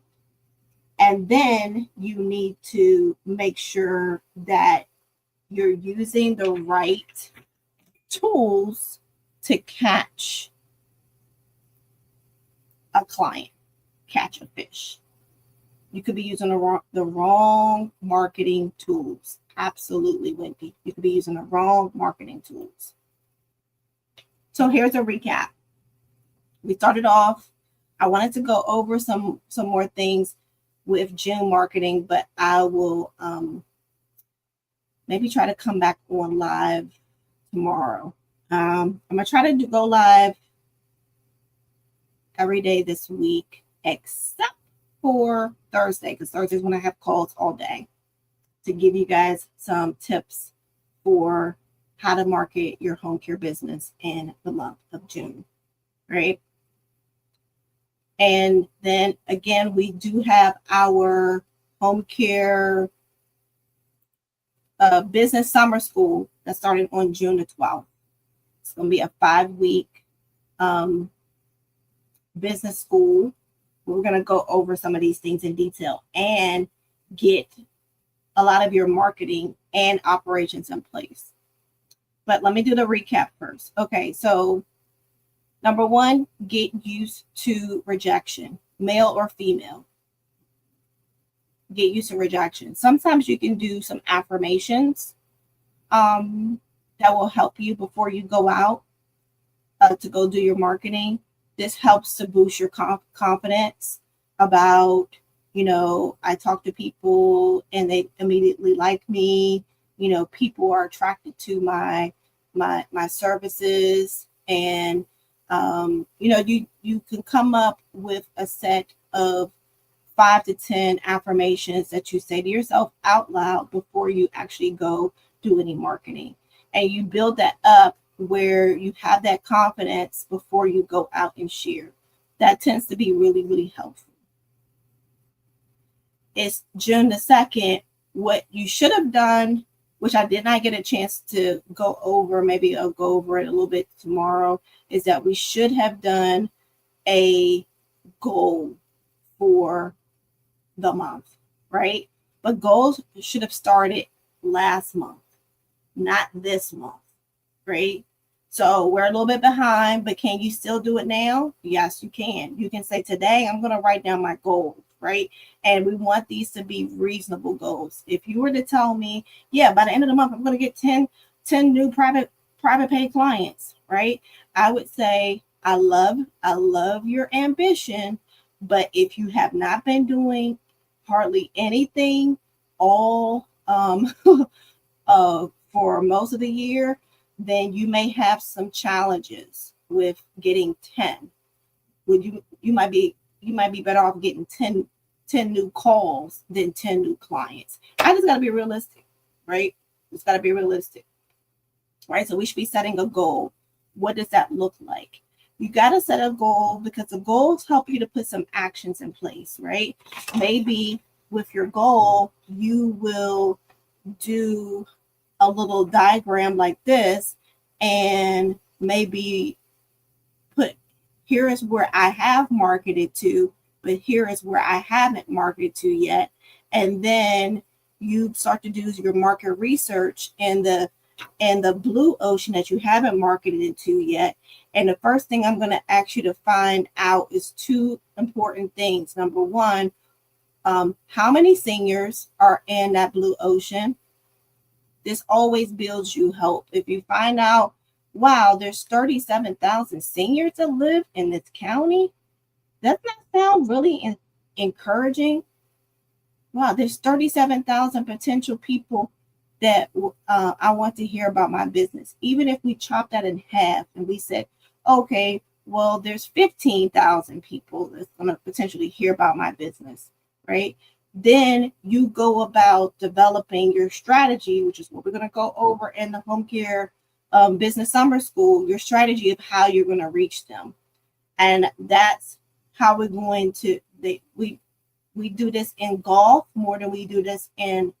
And then you need to make sure that you're using the right tools to catch a client, catch a fish. You could be using the wrong marketing tools. Absolutely, Wendy. You could be using the wrong marketing tools. So here's a recap. We started off, I wanted to go over some more things with June marketing, but I will maybe try to come back on live tomorrow. I'm going to try to go live every day this week, except for Thursday, because Thursday is when I have calls all day to give you guys some tips for how to market your home care business in the month of June, right? And then again, we do have our home care business summer school that started on June the 12th. It's going to be a 5-week business school. We're going to go over some of these things in detail and get a lot of your marketing and operations in place. But let me do the recap first. Okay, so number 1, get used to rejection, male or female. Get used to rejection. Sometimes you can do some affirmations that will help you before you go out to go do your marketing. This helps to boost your confidence about, I talk to people and they immediately like me. People are attracted to my services, and you can come up with a set of 5 to 10 affirmations that you say to yourself out loud before you actually go do any marketing. And you build that up where you have that confidence before you go out and share. That tends to be really, really helpful. It's June the 2nd. What you should have done, which I did not get a chance to go over, maybe I'll go over it a little bit tomorrow, is that we should have done a goal for the month, right? But goals should have started last month, not this month, right? So we're a little bit behind, but can you still do it now? Yes, you can. You can say, today I'm going to write down my goals, right? And we want these to be reasonable goals. If you were to tell me, yeah, by the end of the month, I'm going to get 10 new private pay clients, right? I would say, I love your ambition, but if you have not been doing hardly anything all for most of the year, then you may have some challenges with getting 10. Would you might be better off getting 10 new calls than 10 new clients. I just got to be realistic, right? It's got to be realistic, right? So we should be setting a goal. What does that look like? You got to set a goal, because the goals help you to put some actions in place, right? Maybe with your goal, you will do a little diagram like this, and maybe put, here is where I have marketed to, but here is where I haven't marketed to yet. And then you start to do your market research in the blue ocean that you haven't marketed to yet. And the first thing I'm going to ask you to find out is two important things. Number one, how many seniors are in that blue ocean? This always builds you hope. If you find out, wow, there's 37,000 seniors that live in this county, doesn't that sound really encouraging? Wow, there's 37,000 potential people that I want to hear about my business. Even if we chop that in half and we said, okay, well, there's 15,000 people that's going to potentially hear about my business, right? Then you go about developing your strategy, which is what we're going to go over in the home care business summer school, your strategy of how you're going to reach them. And that's how we're going to, we do this in golf more than we do this in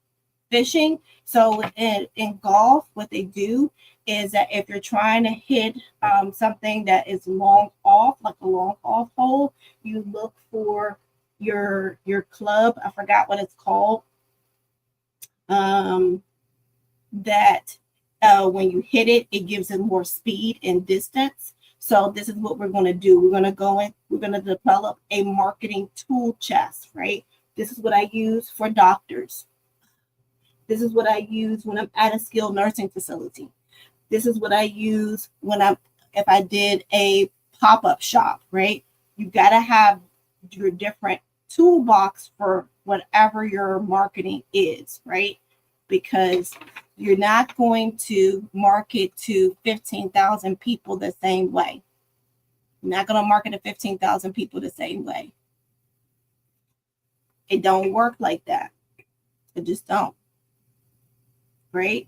fishing. So in golf, what they do is that if you're trying to hit something that is long off, like a long off hole, you look for your club. I forgot what it's called. That when you hit it, it gives it more speed and distance. So this is what we're going to do. We're going to go in, we're going to develop a marketing tool chest, right? This is what I use for doctors. This is what I use when I'm at a skilled nursing facility. This is what I use if I did a pop-up shop, right? You got to have your different toolbox for whatever your marketing is, right? Because you're not going to market to 15,000 people the same way. You're not going to market to 15,000 people the same way. It don't work like that. It just don't. Right?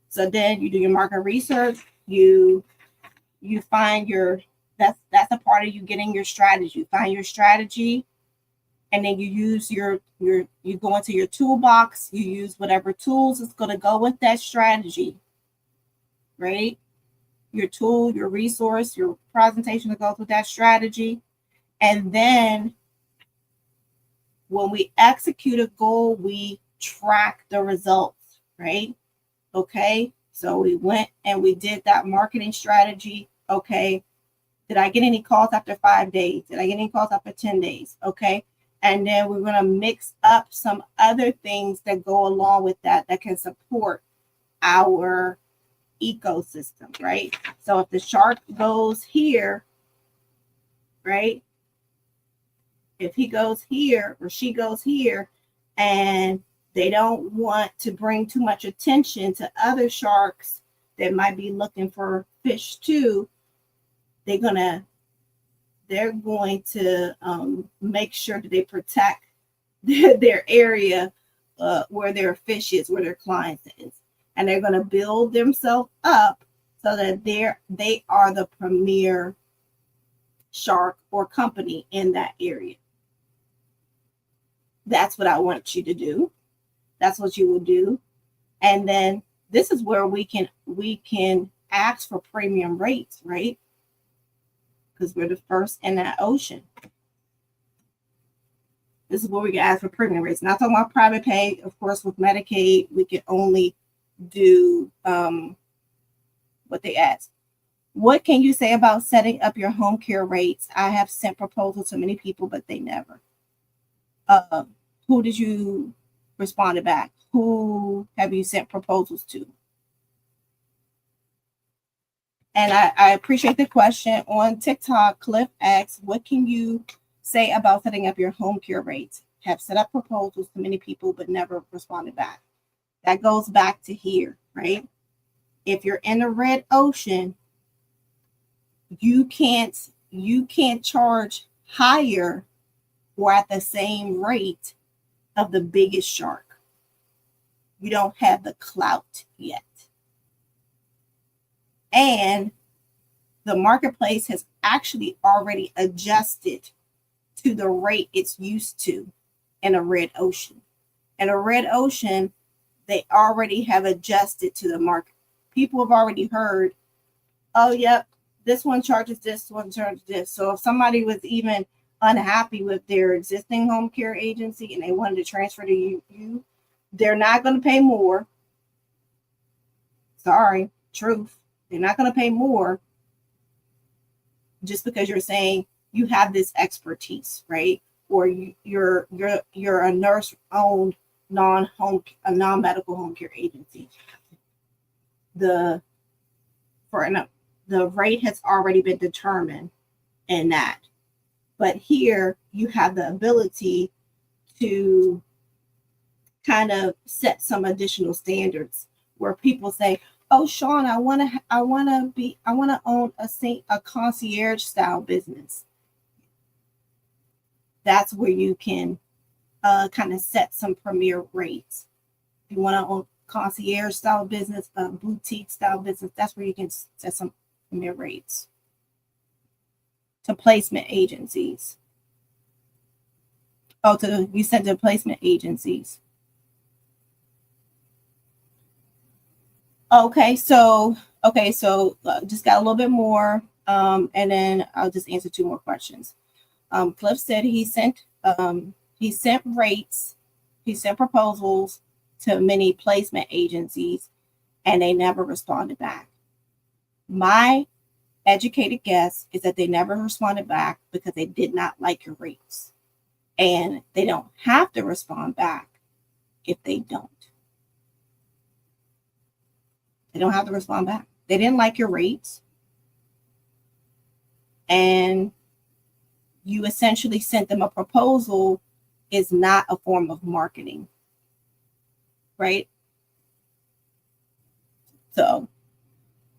So then you do your market research. You find that's a part of you getting your strategy. You find your strategy, and then you use you go into your toolbox. You use whatever tools is going to go with that strategy. Right? Your tool, your resource, your presentation that goes with that strategy. And then when we execute a goal, we track the results, right? Okay, so we went and we did that marketing strategy. Okay, did I get any calls after 5 days? Did I get any calls after 10 days? Okay, and then we're going to mix up some other things that go along with that can support our ecosystem, right? So if the shark goes here, right? If he goes here or she goes here, and they don't want to bring too much attention to other sharks that might be looking for fish too, they're going to make sure that they protect their area where their fish is, where their clients is. And they're going to build themselves up so that they are the premier shark or company in that area. That's what I want you to do. That's what you will do. And then this is where we can ask for premium rates, right? Because we're the first in that ocean. This is where we can ask for premium rates. Not talking about private pay. Of course, with Medicaid, we can only do what they ask. What can you say about setting up your home care rates? I have sent proposals to many people, but they never. Uh, who did you respond back? Who have you sent proposals to? And I appreciate the question. On TikTok, Cliff asks, what can you say about setting up your home care rates? Have set up proposals to many people, but never responded back. That goes back to here, right? If you're in the red ocean, you can't charge higher or at the same rate of the biggest shark. You don't have the clout yet. And the marketplace has actually already adjusted to the rate it's used to in a red ocean. In a red ocean, they already have adjusted to the market. People have already heard, oh, yep, this one charges this, one charges this. So if somebody was even unhappy with their existing home care agency and they wanted to transfer to you, they're not going to pay more. Sorry, truth. They're not going to pay more just because you're saying you have this expertise, right? Or you're a nurse-owned non-medical home care agency. The rate has already been determined in that. But here you have the ability to kind of set some additional standards where people say, "Oh, Sean, I want to own a concierge style business." That's where you can kind of set some premier rates. If you want to own concierge style business, a boutique style business, that's where you can set some premier rates to placement agencies. Oh, you sent to placement agencies. Okay, so just got a little bit more, and then I'll just answer two more questions. Cliff said he sent rates, he sent proposals to many placement agencies, and they never responded back. My educated guess is that they never responded back because they did not like your rates, and they don't have to respond back if they don't. They don't have to respond back. They didn't like your rates, and you essentially sent them a proposal is not a form of marketing, right? So,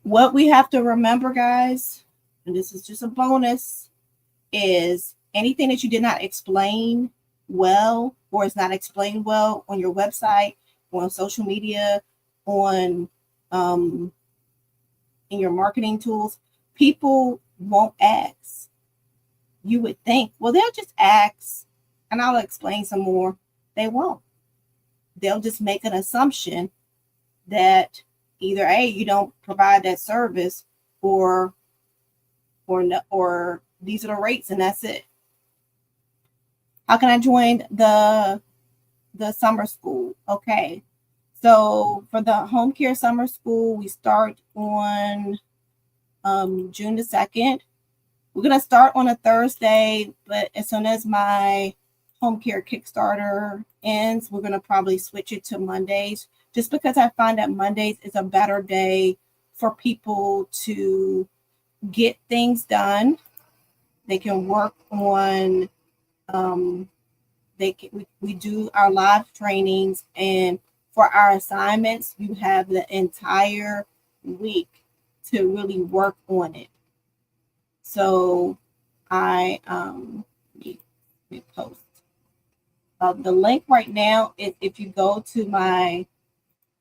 what we have to remember, guys, and this is just a bonus, is anything that you did not explain well or is not explained well on your website, on social media, on in your marketing tools, people won't ask. You would think, well, they'll just ask and I'll explain some more. They won't. They'll just make an assumption that either A, you don't provide that service, or no, or these are the rates and that's it. How can I join the summer school? Okay. So for the home care summer school, we start on June the 2nd. We're going to start on a Thursday, but as soon as my home care Kickstarter ends, we're going to probably switch it to Mondays, just because I find that Mondays is a better day for people to get things done. They can work on, we do our live trainings, and for our assignments, you have the entire week to really work on it. So I let me post the link right now. If you go to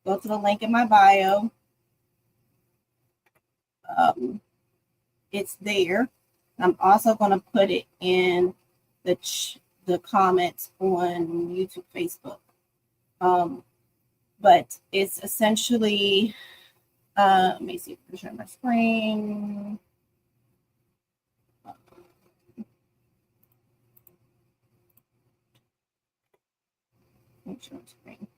the link in my bio, it's there. I'm also going to put it in the comments on YouTube, Facebook. But it's essentially, let me see if I can share my screen. Share screen.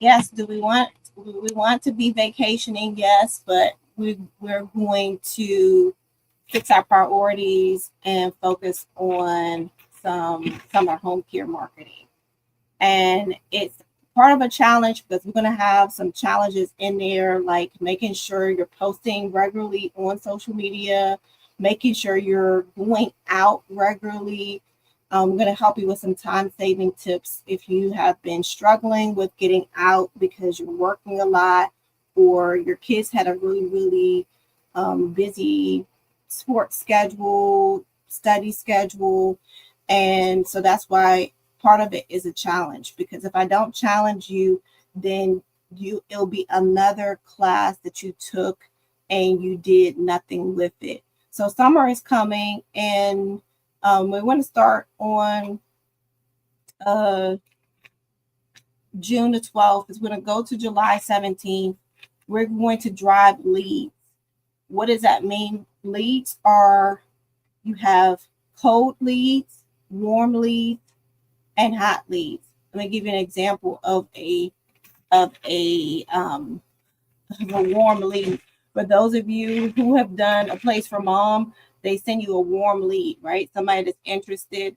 Yes, we want to be vacationing? Yes, but we're going to fix our priorities and focus on some summer home care marketing. And it's part of a challenge because we're going to have some challenges in there, like making sure you're posting regularly on social media, making sure you're going out regularly. We're going to help you with some time saving tips if you have been struggling with getting out because you're working a lot or your kids had a really busy sports schedule, study schedule. And so that's why part of it is a challenge, because if I don't challenge you, then it'll be another class that you took and you did nothing with it. So summer is coming, and we want to start on uh, June the 12th. It's going to go to July 17th. We're going to drive leads. What does that mean? Leads are, you have cold leads, warm leads, and hot leads. Let me give you an example of a warm lead. For those of you who have done a place for mom, they send you a warm lead, right? Somebody that's interested,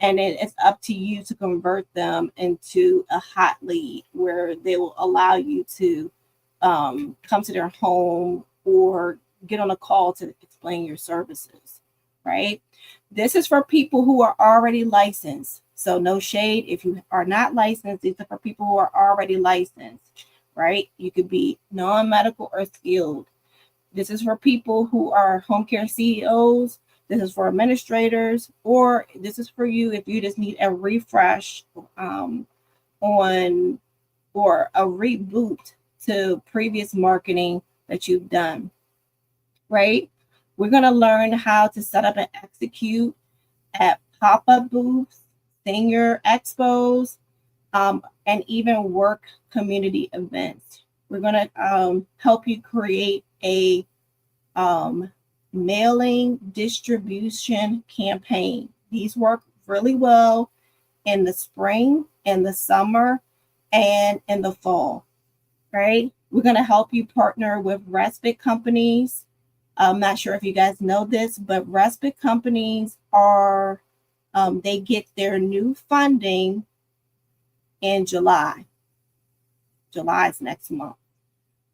and then it's up to you to convert them into a hot lead where they will allow you to come to their home or get on a call to explain your services, right? This is for people who are already licensed. So no shade if you are not licensed. These are for people who are already licensed, right? You could be non-medical or skilled. This is for people who are home care CEOs. This is for administrators, or this is for you if you just need a refresh on or a reboot to previous marketing that you've done, right? We're going to learn how to set up and execute at pop-up booths, senior expos, and even work community events. We're going to help you create a mailing distribution campaign. These work really well in the spring, in the summer, and in the fall, right? We're going to help you partner with respite companies. I'm not sure if you guys know this, but respite companies are, they get their new funding in July. July is next month.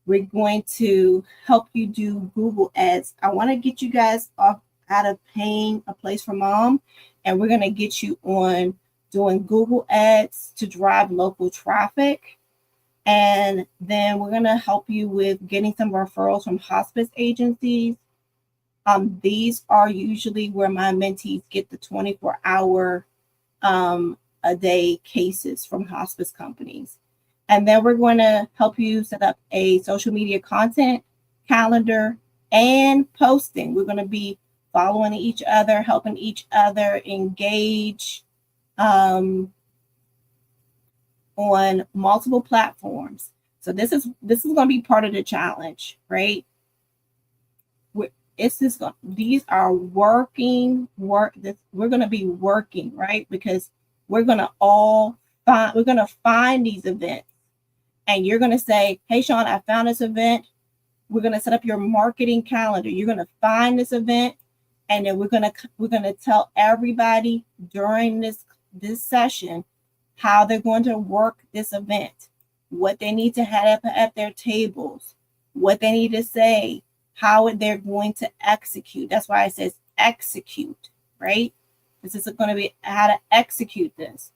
We're going to help you do Google ads. I want to get you guys off out of paying a place for mom, and we're going to get you on doing Google ads to drive local traffic. And then we're going to help you with getting some referrals from hospice agencies. These are usually where my mentees get the 24-hour a day cases from hospice companies. And then we're going to help you set up a social media content calendar and posting. We're going to be following each other, helping each other engage on multiple platforms. So this is going to be part of the challenge, right? These are working work. We're going to be working, right? Because we're going to find these events. And you're going to say, hey, Sean, I found this event. We're going to set up your marketing calendar. You're going to find this event. And then we're going to tell everybody during this session how they're going to work this event, what they need to have at their tables, what they need to say, how they're going to execute. That's why it says execute, right? This is going to be how to execute this.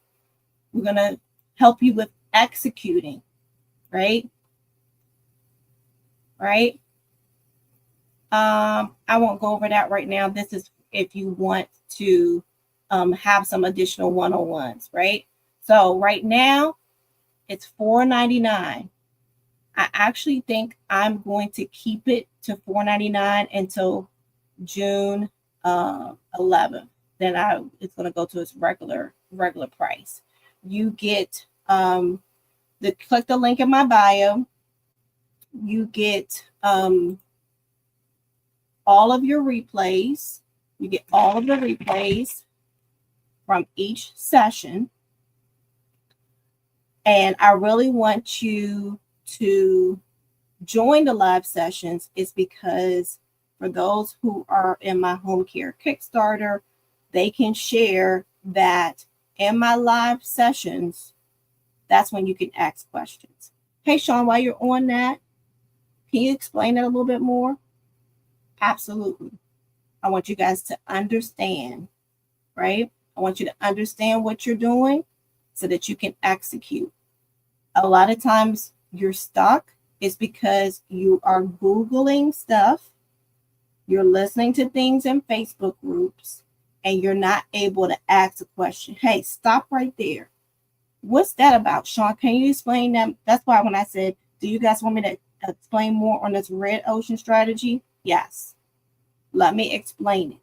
We're going to help you with executing. Right? I won't go over that right now. This is if you want to have some additional one-on-ones, right? So right now it's $4.99. I actually think I'm going to keep it to $4.99 until June 11th. Then it's going to go to its regular price. You get click the link in my bio. You get all of your replays. You get all of the replays from each session. And I really want you to join the live sessions is because for those who are in my home care Kickstarter, they can share that in my live sessions. That's when you can ask questions. Hey, Sean, while you're on that, can you explain it a little bit more? Absolutely. I want you guys to understand, right? I want you to understand what you're doing so that you can execute. A lot of times you're stuck is because you are Googling stuff, you're listening to things in Facebook groups, and you're not able to ask a question. Hey, stop right there. What's that about, Sean? Can you explain that? That's why when I said, do you guys want me to explain more on this red ocean strategy? Yes. Let me explain it.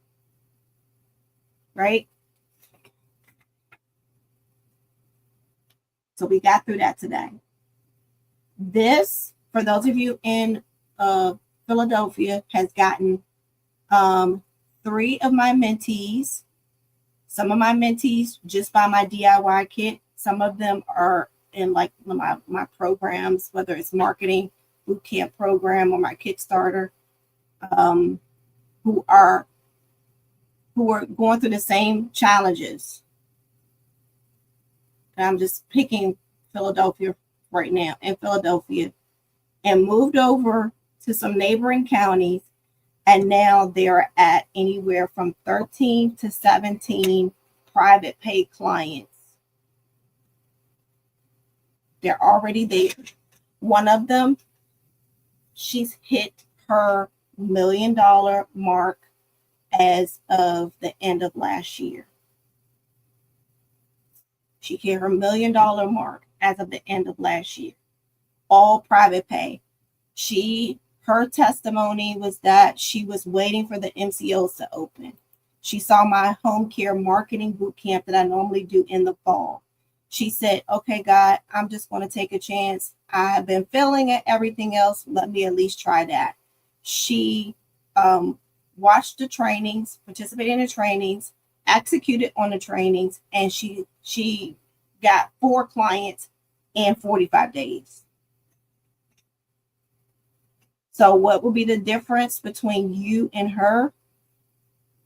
Right? So we got through that today. This, for those of you in Philadelphia, has gotten 3 of my mentees. Some of my mentees just buy my DIY kit. Some of them are in like my programs, whether it's marketing boot camp program or my Kickstarter, who are going through the same challenges. And I'm just picking Philadelphia right now, in Philadelphia, and moved over to some neighboring counties. And now they're at anywhere from 13 to 17 private pay clients. They're already there. One of them, she's hit her $1 million mark as of the end of last year. She hit her $1 million mark as of the end of last year. All private pay. Her testimony was that she was waiting for the MCOs to open. She saw my home care marketing boot camp that I normally do in the fall. She said, okay, God, I'm just going to take a chance. I've been failing at everything else. Let me at least try that. She watched the trainings, participated in the trainings, executed on the trainings, and she got 4 clients in 45 days. So what will be the difference between you and her?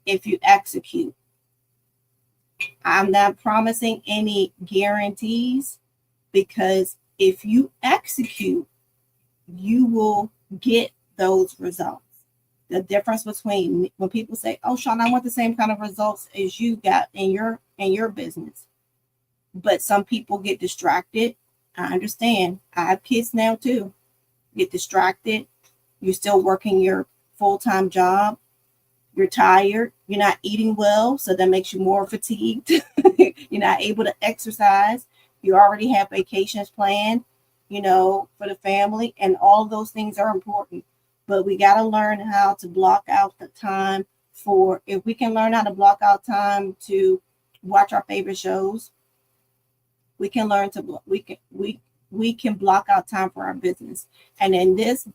If you execute. I'm not promising any guarantees, because if you execute, you will get those results. The difference between when people say, oh, Sean, I want the same kind of results as you got in your business. But some people get distracted. I understand. I have kids now too. Get distracted. You're still working your full-time job. You're tired. You're not eating well, so that makes you more fatigued. You're not able to exercise. You already have vacations planned, for the family, and all of those things are important. But we got to learn how to block out the time if we can learn how to block out time to watch our favorite shows, we can learn to we can block out time for our business. And in this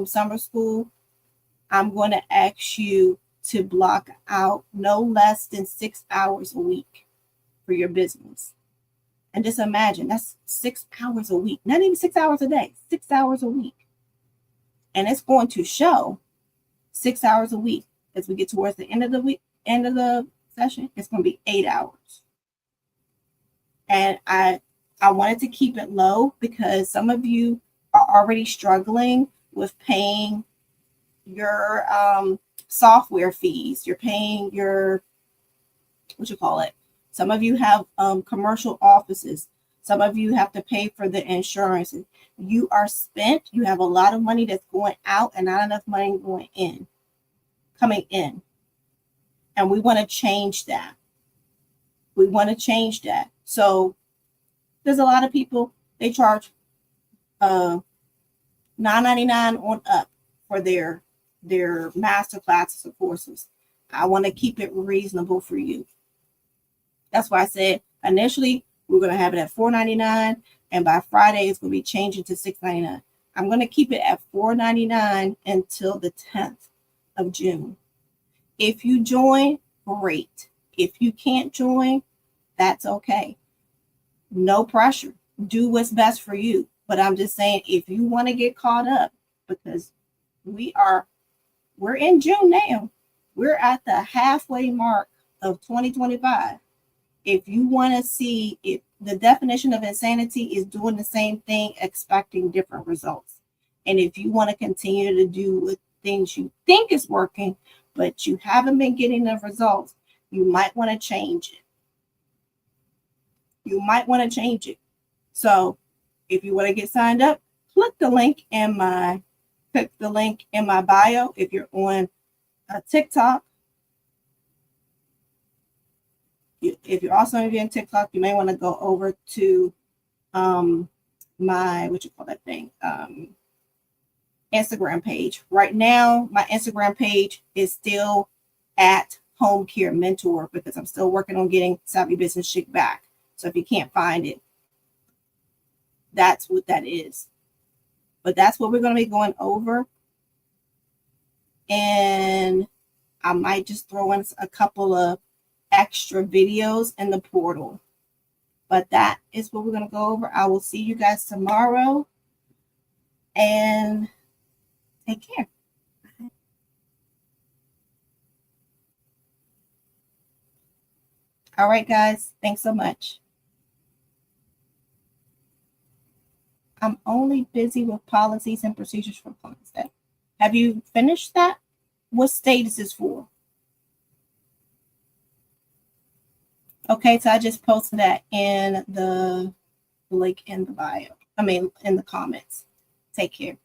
summer school, I'm going to ask you to block out no less than 6 hours a week for your business. And just imagine, that's 6 hours a week, not even 6 hours a day, 6 hours a week. And it's going to show 6 hours a week. As we get towards the end of the session, it's going to be 8 hours. And I wanted to keep it low because some of you are already struggling with paying your software fees. You're paying your, some of you have commercial offices. Some of you have to pay for the insurance. You are spent. You have a lot of money that's going out and not enough money coming in. And we want to change that. So there's a lot of people, they charge $9.99 on up for their master classes or courses. I want to keep it reasonable for you. That's why I said initially we're going to have it at $4.99, and by Friday it's going to be changing to $6.99. I'm going to keep it at $4.99 until the 10th of June. If you join, great. If you can't join, that's okay. No pressure. do what's best for you. But I'm just saying, if you want to get caught up, because we're in June now, we're at the halfway mark of 2025. If you want to see if the definition of insanity is doing the same thing, expecting different results. And if you want to continue to do things you think is working, but you haven't been getting the results, you might want to change it. You might want to change it. So if you want to get signed up, click the link in my bio. If you're on TikTok, if you're also on TikTok, you may want to go over to my Instagram page. Right now, my Instagram page is still at Home Care Mentor because I'm still working on getting Savvy Business Chic back. So if you can't find it, that's what that is. But that's what we're going to be going over. And I might just throw in a couple of extra videos in the portal. But that is what we're going to go over. I will see you guys tomorrow. And take care. All right, guys. Thanks so much. I'm only busy with policies and procedures for clients. Have you finished that? What state is this for? Okay, so I just posted that in the link in the bio. In the comments. Take care.